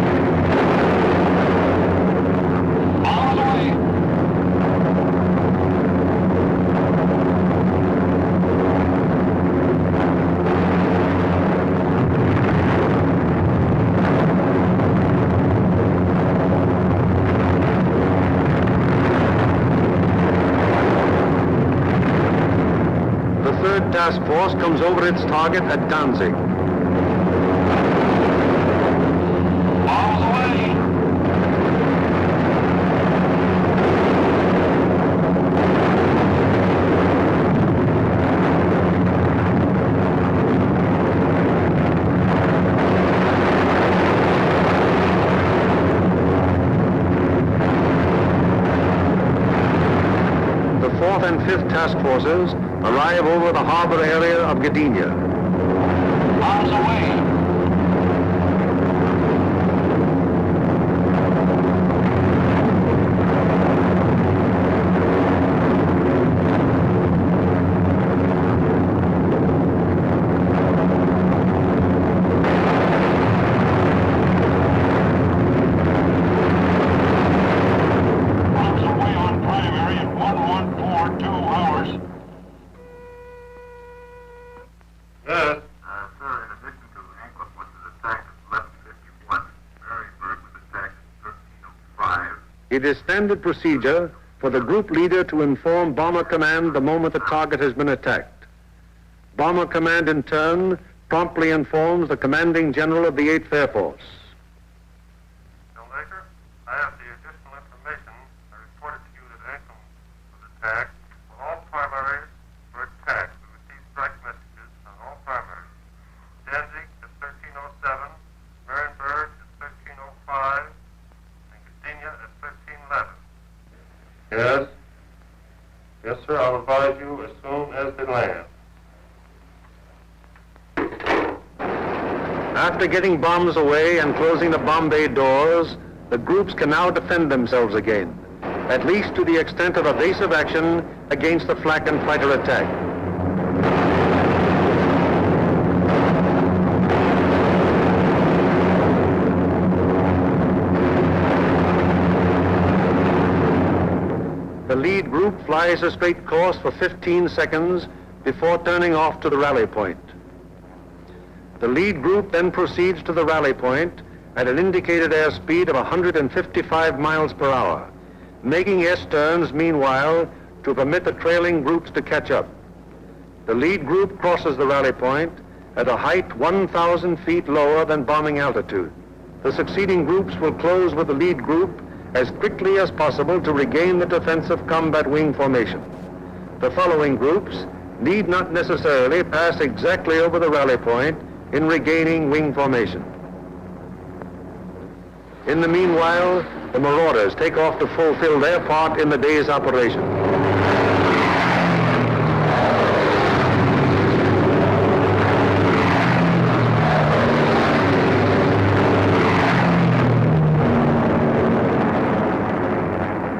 Task force comes over its target at Danzig.
Bombs away!
The 4th and 5th task forces arrive over the harbor area of Gdynia.
Bombs away! Bombs away on primary at 1142 hours.
Yes.
Sir, in addition to Anklin, which was attacked at 11:51, Marienburg was attacked at 13:05.
It is standard procedure for the group leader to inform Bomber Command the moment the target has been attacked. Bomber Command, in turn, promptly informs the commanding general of the 8th Air Force.
Laker, I have the additional information. I reported to you that Anklin was attacked. Well, all primaries were attacked. We received strike messages on all primaries. Danzig at 13:07, Marienburg at 13:05, and Gdynia at 13:11. Yes. Yes, sir. I'll advise you as soon as they land.
After getting bombs away and closing the bomb bay doors, the groups can now defend themselves again, at least to the extent of evasive action against the flak and fighter attack. The lead group flies a straight course for 15 seconds before turning off to the rally point. The lead group then proceeds to the rally point at an indicated airspeed of 155 miles per hour, making S-turns meanwhile to permit the trailing groups to catch up. The lead group crosses the rally point at a height 1,000 feet lower than bombing altitude. The succeeding groups will close with the lead group as quickly as possible to regain the defensive combat wing formation. The following groups need not necessarily pass exactly over the rally point in regaining wing formation. In the meanwhile, the Marauders take off to fulfill their part in the day's operation.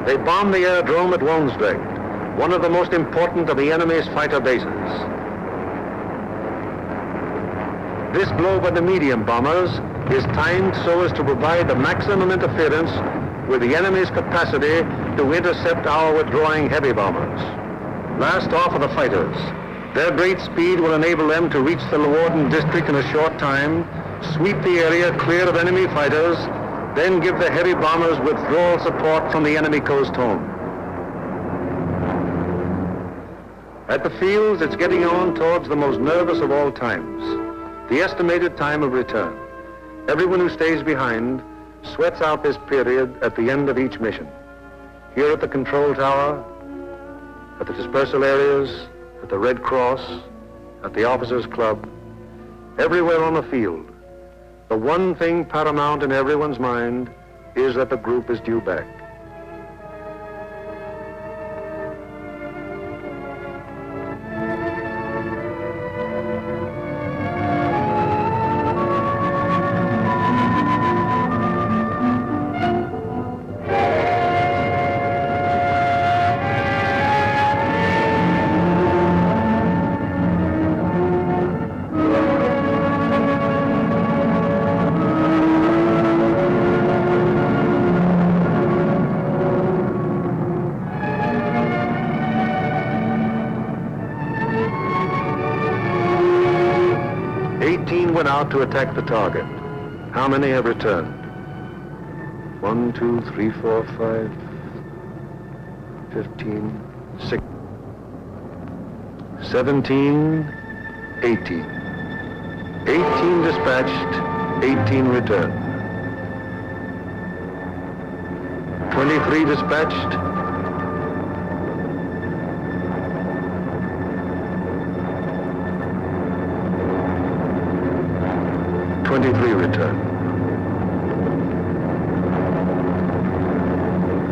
They bomb the aerodrome at Woensdrecht, one of the most important of the enemy's fighter bases. This blow by the medium bombers is timed so as to provide the maximum interference with the enemy's capacity to intercept our withdrawing heavy bombers. Last off are the fighters. Their great speed will enable them to reach the Leeuwarden district in a short time, sweep the area clear of enemy fighters, then give the heavy bombers withdrawal support from the enemy coast home. At the fields, it's getting on towards the most nervous of all times, the estimated time of return. Everyone who stays behind sweats out this period at the end of each mission. Here at the control tower, at the dispersal areas, at the Red Cross, at the Officers Club, everywhere on the field, the one thing paramount in everyone's mind is that the group is due back. To attack the target. How many have returned? 1, 2, 3, 4, 5, 15, 6, 17, 18. 18 dispatched, 18 returned. 23 dispatched, 23 returned.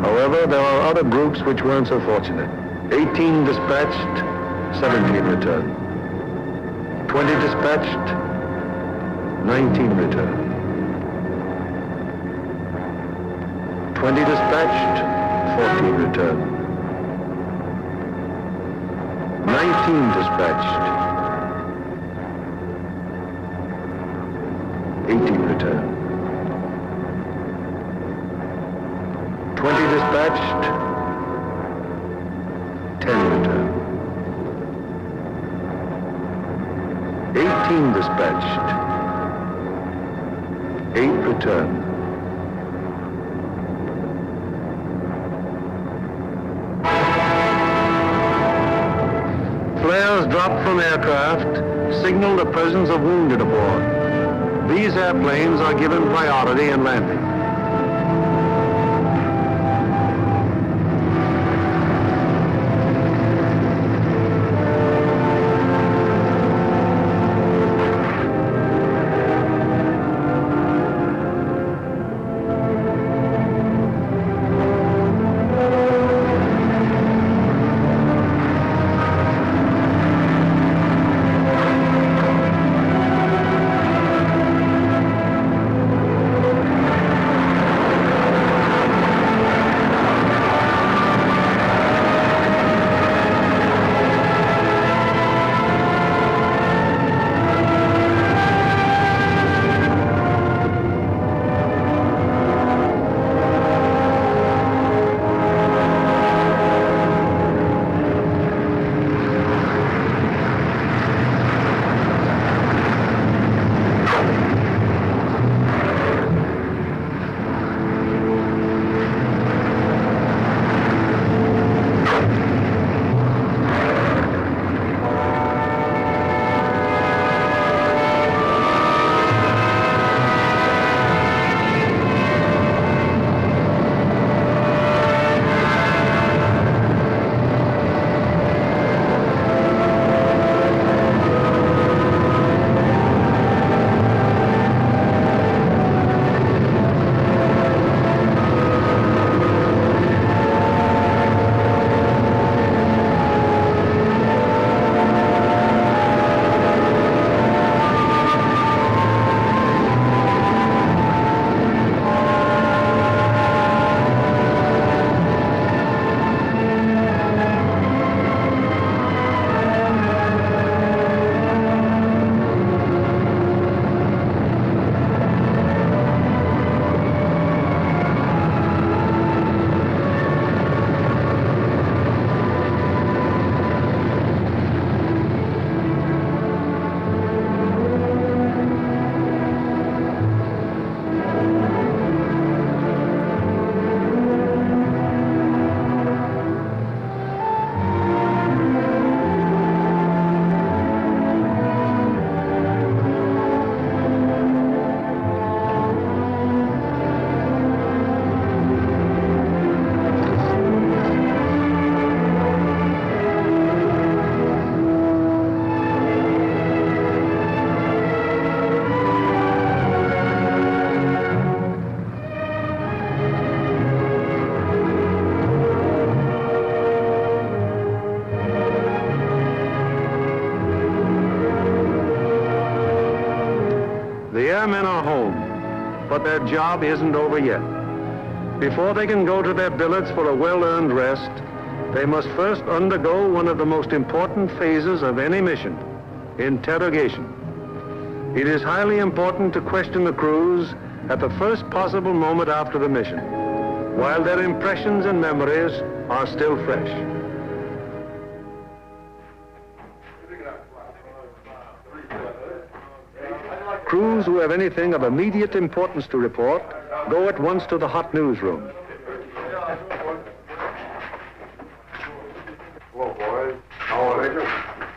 However, there are other groups which weren't so fortunate. 18 dispatched, 17 returned. 20 dispatched, 19 returned. 20 dispatched, 14 returned. 19 dispatched, 18 returned. 20 dispatched, 10 returned. 18 dispatched. 8 returned. Flares dropped from aircraft signal the presence of wounded aboard. These airplanes are given priority in landing. The airmen are home, but their job isn't over yet. Before they can go to their billets for a well-earned rest, they must first undergo one of the most important phases of any mission, interrogation. It is highly important to question the crews at the first possible moment after the mission, while their impressions and memories are still fresh. Crews who have anything of immediate importance to report go at once to the hot newsroom.
Hello, boys. How are you?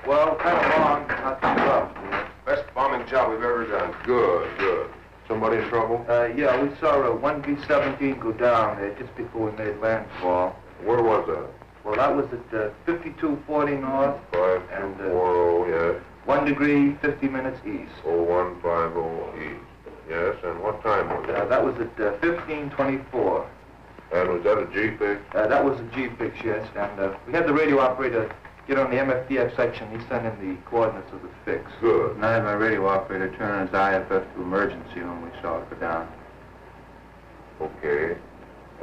Well, kind of long, not too rough. Best bombing job we've ever done. Good, good. Somebody in trouble?
Yeah, we saw one B-17 go down just before we made landfall.
Where was that?
Well, that was at 5240 north.
5240, yes.
1 degree, 50 minutes east.
0150 east. Yes, and what time was it?
That was at 1524.
And was that a G-fix?
That was a G-fix, yes. And we had the radio operator get on the MFDF section. He sent in the coordinates of the fix.
Good.
And I had my radio operator turn on his IFF to emergency when we saw it go down.
Okay.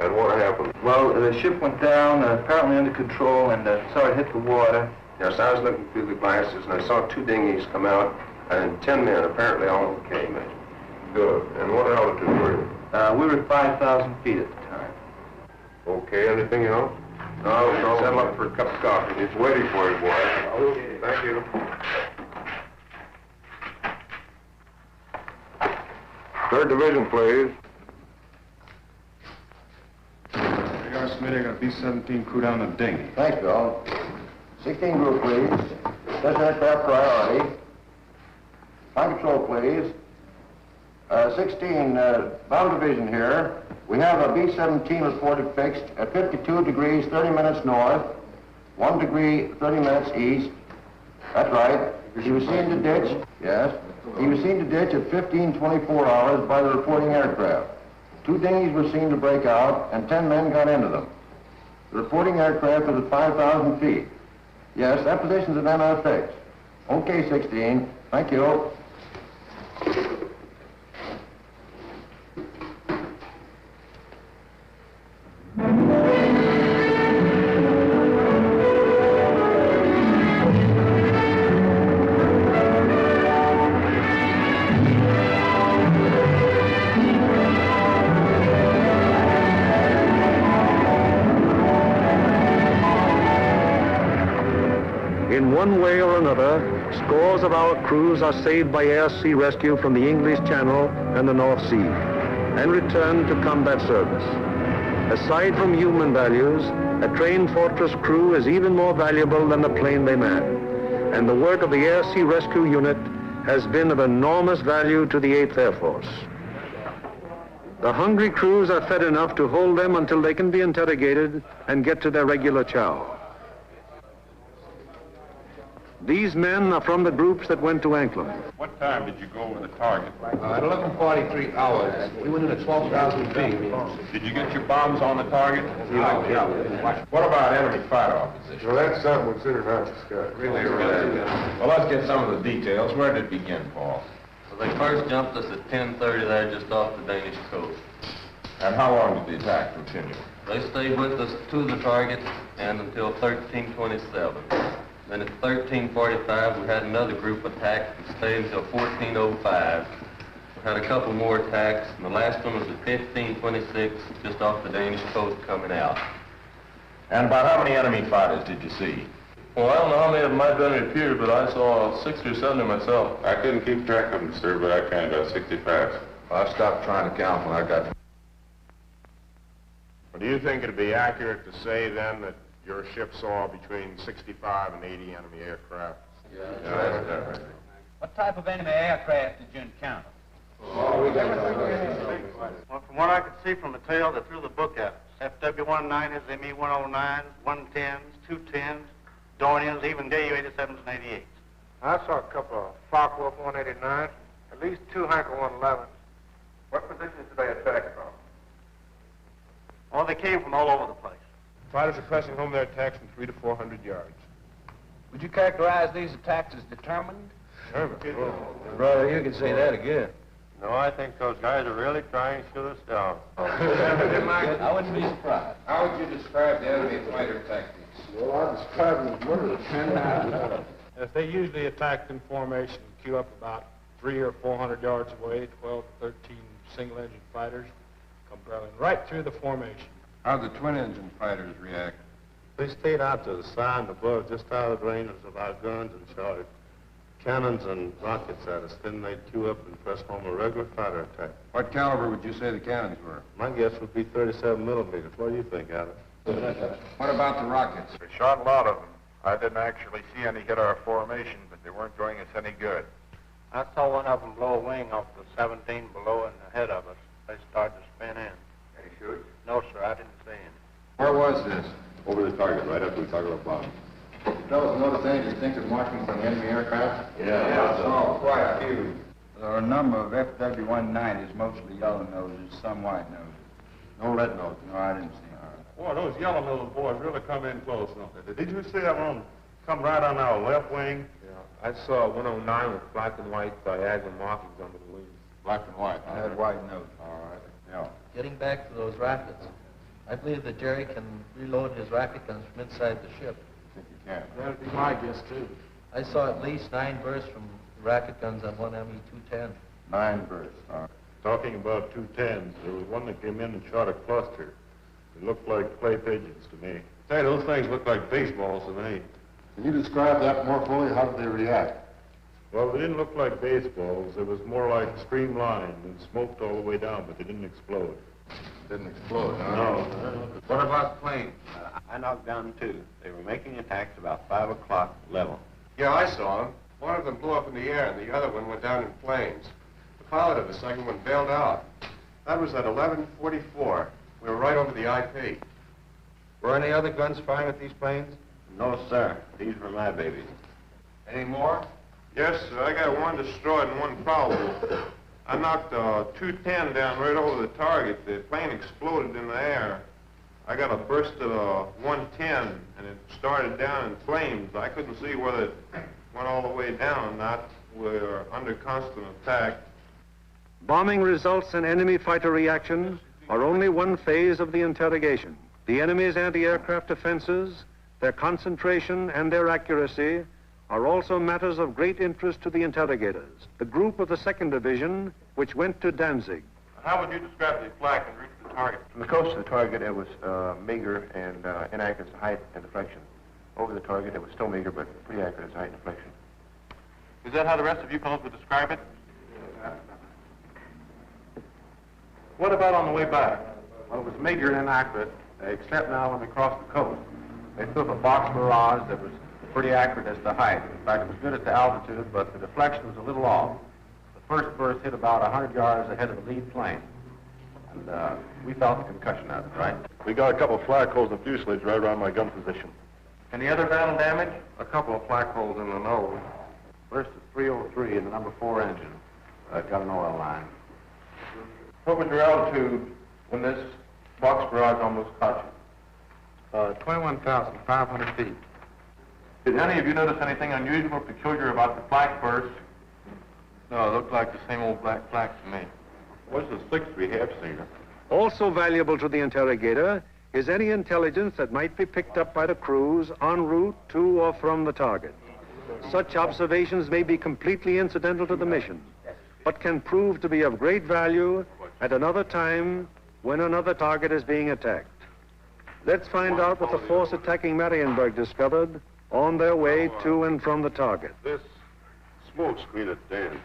And what happened?
Well, the ship went down, apparently under control, and saw it hit the water.
Yes, I was looking through the glasses, and I saw 2 dinghies come out, and 10 men, apparently all okay. Good. And what altitude were you?
We were at 5,000 feet at the time.
Okay, anything else? No, settle up for a cup of coffee. It's waiting for you, boy. Okay. Thank you. Third division, please.
They are, Smitty. I got a B-17 crew down the dinghy.
Thanks, Bill. 16 group, please. Special aircraft priority. Flight control, please. 16, bomb division here. We have a B-17 reported fixed at 52 degrees, 30 minutes north, 1 degree, 30 minutes east. That's right. He was seen to ditch, yes. He was seen to ditch at 15:24 hours by the reporting aircraft. 2 dinghies were seen to break out, and 10 men got into them. The reporting aircraft is at 5,000 feet. Yes, that position's at MF fixed. Okay, 16. Thank you.
In one way or another, scores of our crews are saved by air-sea rescue from the English Channel and the North Sea and returned to combat service. Aside from human values, a trained fortress crew is even more valuable than the plane they man. And the work of the air-sea rescue unit has been of enormous value to the 8th Air Force. The hungry crews are fed enough to hold them until they can be interrogated and get to their regular chow. These men are from the groups that went to Anklin.
What time did you go over the target?
At 11:43 hours. We went in at 12,000 feet.
Did you get your bombs on the target?
Yeah.
What about enemy fighter opposition?
Well, that's something we considered hard to discuss.
Really? Well, let's get some of the details. Where did it begin, Paul?
Well, they first jumped us at 10:30 there just off the Danish coast.
And how long did the attack continue?
They stayed with us to the target and until 13:27. Then at 13:45, we had another group attack and stayed until 14:05. We had a couple more attacks, and the last one was at 15:26, just off the Danish coast coming out.
And about how many enemy fighters did you see?
Well, I don't know how many of them might have been repeated, but I saw 60 or 70 myself.
I couldn't keep track of them, sir, but I counted about 65.
Well, I stopped trying to count when I got...
Well, do you think it'd be accurate to say, then, that your ship saw between 65 and 80 enemy aircraft?
Yeah, that's right.
What type of enemy aircraft did you encounter?
Well, from what I could see from the tail, they threw the book at us. FW-19s, ME-109s, 110s, 210s, Dorniers, even DU-87s and 88s.
I saw a couple of Focke-Wulf 189s, at least 2 Hanker 111s.
What positions did they attack from?
Oh, they came from all over the place.
Fighters are pressing home their attacks from 300 to 400 yards.
Would you characterize these attacks as determined?
Brother, you can say that again.
No, I think those guys are really trying to shoot us down.
I wouldn't be surprised.
How would you describe the enemy fighter tactics?
Well, I describe them as murderers.
If they usually attacked in formation, queue up about 300 or 400 yards away, 12 to 13 single-engine fighters come barreling right through the formation.
How'd the twin-engine fighters react?
They stayed out to the side and above, just out of the range of our guns, and shot cannons and rockets at us. Then they'd queue up and press home a regular fighter attack.
What caliber would you say the cannons were?
My guess would be 37 millimeters. What do you think, Alice?
What about the rockets?
We shot a lot of them. I didn't actually see any hit our formation, but they weren't doing us any good.
I saw one of them blow a wing off the 17 below and ahead of us. They started to spin in.
Any shoot?
No, sir, I didn't see any.
Where was this?
Over the target, right after we talked about bombs.
Fellas, notice any distinctive markings on the enemy aircraft?
Yeah, I saw quite a few.
There are a number of FW-190s, mostly yellow noses, some white noses.
No red nose.
No, I didn't see them.
Boy, those yellow-nosed boys really come in close, don't they? Did you see that one come right on our left wing? Yeah, I saw 109 with black and white diagonal markings under the wings.
Black and white.
I had white nose.
All right.
Yeah.
Getting back to those rockets, I believe that Jerry can reload his rocket guns from inside the ship.
I think you can.
That'd be my guess, too.
I saw at least 9 bursts from rocket guns on one ME-210.
9 bursts.
Talking about 210s, there was one that came in and shot a cluster. It looked like clay pigeons to me. Say, those things look like baseballs to me. Can you describe that more fully? How did they react? Well, they didn't look like baseballs. It was more like streamlined and smoked all the way down, but they didn't explode.
Didn't explode, huh?
No.
What about planes?
I knocked down 2. They were making attacks about 5 o'clock level.
Yeah, I saw them. One of them blew up in the air, and the other one went down in flames. The pilot of the second one bailed out. That was at 11:44. We were right over the IP. Were any other guns firing at these planes?
No, sir. These were my babies.
Any more?
Yes, sir. I got one destroyed and one probable. I knocked 210 down right over the target. The plane exploded in the air. I got a burst of 110, and it started down in flames. I couldn't see whether it went all the way down or not. We're under constant attack.
Bombing results and enemy fighter reaction are only one phase of the interrogation. The enemy's anti-aircraft defenses, their concentration, and their accuracy are also matters of great interest to the interrogators. The group of the 2nd Division, which went to Danzig.
How would you describe the flak en route to the target?
From the coast to the target, it was meager and inaccurate as to height and deflection. Over the target, it was still meager, but pretty accurate as height and deflection.
Is that how the rest of you fellows would describe it? What about on the way back?
Well, it was meager and inaccurate, except now when we crossed the coast. They threw up a box barrage that was pretty accurate as to height. In fact, it was good at the altitude, but the deflection was a little off. The first burst hit about 100 yards ahead of the lead plane. And we felt the concussion out of it, right?
We got a couple of flak holes in the fuselage right around my gun position.
Any other battle damage?
A couple of flak holes in the nose.
Burst of 303 in the number 4 engine. Got an oil line.
What was your altitude when this box barrage almost caught you?
21,500 feet.
Did any of you notice anything unusual or peculiar about the flak burst? No, it looked like the same old black flak to me. What's the 6th we have seen?
Also valuable to the interrogator is any intelligence that might be picked up by the crews en route to or from the target. Such observations may be completely incidental to the mission, but can prove to be of great value at another time when another target is being attacked. Let's find out what the force attacking Marienburg discovered on their way to and from the target.
This smoke screen at Danzig,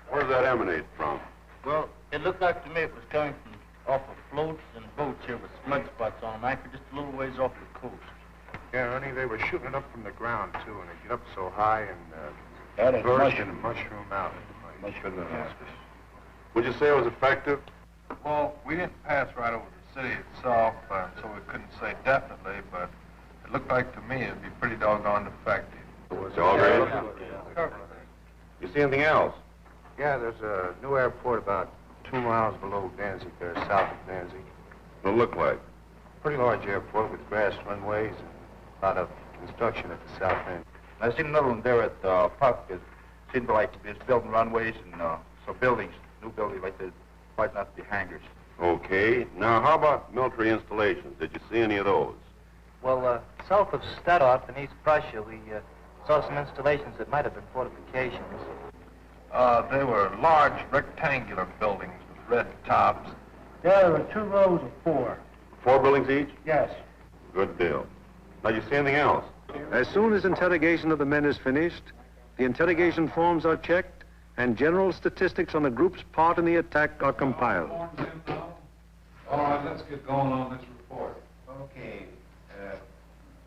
where does that emanate from?
Well, it looked like to me it was coming from off of floats and boats here with mud spots on them, anchored just a little ways off the coast.
Yeah, Ernie, they were shooting it up from the ground, too, and it get up so high and
That is
burst
mushroom.
and mushroom out.
Would you say it was effective?
Well, we didn't pass right over the city itself, so we couldn't say definitely, but it looked like to me it'd be pretty doggone effective.
It's all right. You see anything else?
Yeah, there's a new airport about 2 miles below Danzig, there, south of Danzig.
What it look like?
Pretty large airport with grass runways and a lot of construction at the south end.
I seen another one there at Puck. It seemed like it's building runways and so buildings, new buildings like this, quite not to be hangars.
Okay. Now, how about military installations? Did you see any of those?
Well, south of Stadtdorf in East Prussia, we saw some installations that might have been fortifications.
They were large rectangular buildings with red tops.
Yeah, there were 2 rows of 4.
4 buildings each?
Yes.
Good deal. Now, you see anything else?
As soon as interrogation of the men is finished, the interrogation forms are checked and general statistics on the group's part in the attack are compiled.
All right, let's get going on this report.
Okay.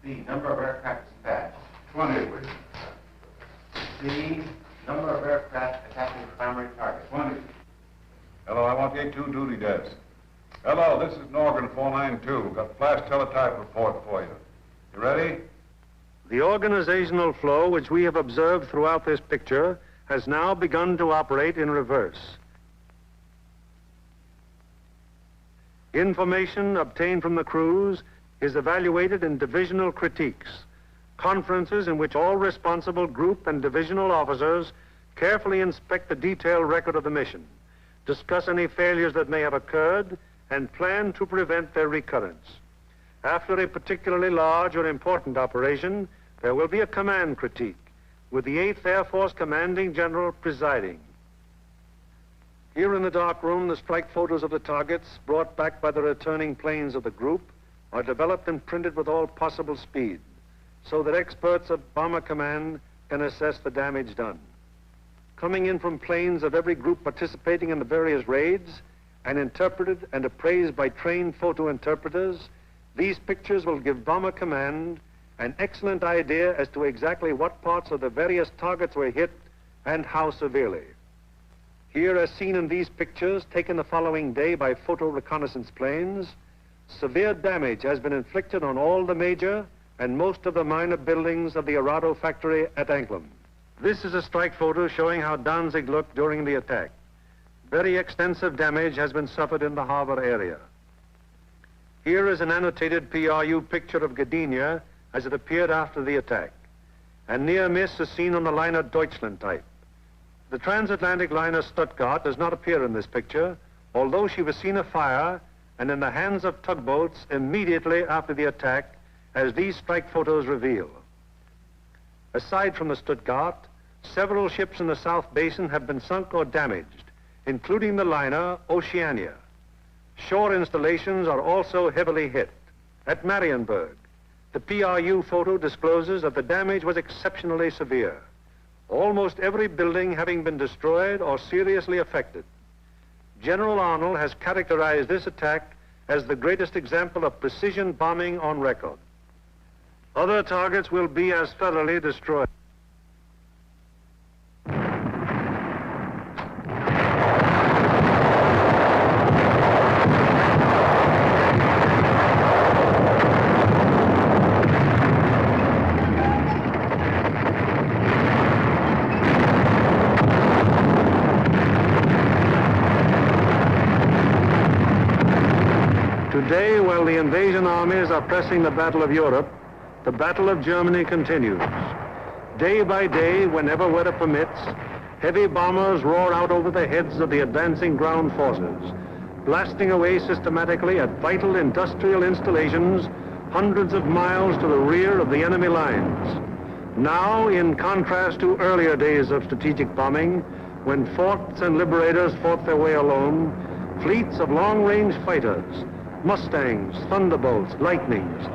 B, number of aircraft dispatched.
20.
C, number of aircraft attacking the primary target.
20. Hello, I want the A2 duty desk. Hello, this is Norgan 492. Got a flash teletype report for you. You ready?
The organizational flow which we have observed throughout this picture has now begun to operate in reverse. Information obtained from the crews is evaluated in divisional critiques, conferences in which all responsible group and divisional officers carefully inspect the detailed record of the mission, discuss any failures that may have occurred, and plan to prevent their recurrence. After a particularly large or important operation, there will be a command critique, with the 8th Air Force Commanding General presiding. Here in the dark room, the strike photos of the targets brought back by the returning planes of the group are developed and printed with all possible speed, so that experts of Bomber Command can assess the damage done. coming in from planes of every group participating in the various raids, and interpreted and appraised by trained photo interpreters, these pictures will give Bomber Command an excellent idea as to exactly what parts of the various targets were hit and how severely. Here, as seen in these pictures taken the following day by photo reconnaissance planes, severe damage has been inflicted on all the major and most of the minor buildings of the Arado factory at Anklam. This is a strike photo showing how Danzig looked during the attack. Very extensive damage has been suffered in the harbor area. Here is an annotated PRU picture of Gdynia as it appeared after the attack. A near miss is seen on the liner Deutschland type. The transatlantic liner Stuttgart does not appear in this picture, although she was seen afire and in the hands of tugboats immediately after the attack, as these strike photos reveal. Aside from the Stuttgart, several ships in the South Basin have been sunk or damaged, including the liner Oceania. Shore installations are also heavily hit. At Marienburg, the PRU photo discloses that the damage was exceptionally severe, almost every building having been destroyed or seriously affected. General Arnold has characterized this attack as the greatest example of precision bombing on record. Other targets will be as thoroughly destroyed. Today, while the invasion armies are pressing the Battle of Europe, the Battle of Germany continues. Day by day, whenever weather permits, heavy bombers roar out over the heads of the advancing ground forces, blasting away systematically at vital industrial installations hundreds of miles to the rear of the enemy lines. Now, in contrast to earlier days of strategic bombing, when forts and liberators fought their way alone, fleets of long-range fighters, Mustangs, Thunderbolts, Lightnings,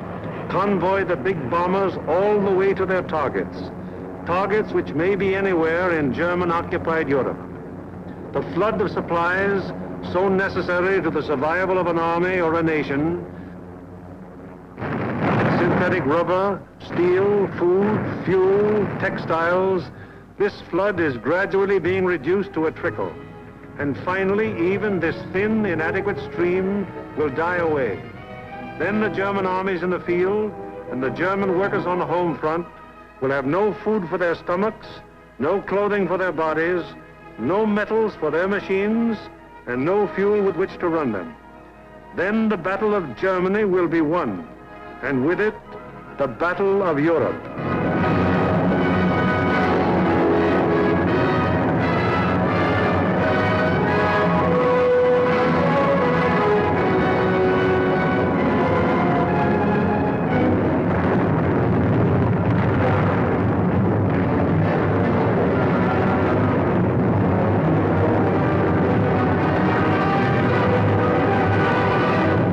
convoy the big bombers all the way to their targets, targets which may be anywhere in German-occupied Europe. The flood of supplies so necessary to the survival of an army or a nation, synthetic rubber, steel, food, fuel, textiles, this flood is gradually being reduced to a trickle. And finally, even this thin, inadequate stream will die away. Then the German armies in the field and the German workers on the home front will have no food for their stomachs, no clothing for their bodies, no metals for their machines, and no fuel with which to run them. Then the Battle of Germany will be won, and with it, the Battle of Europe.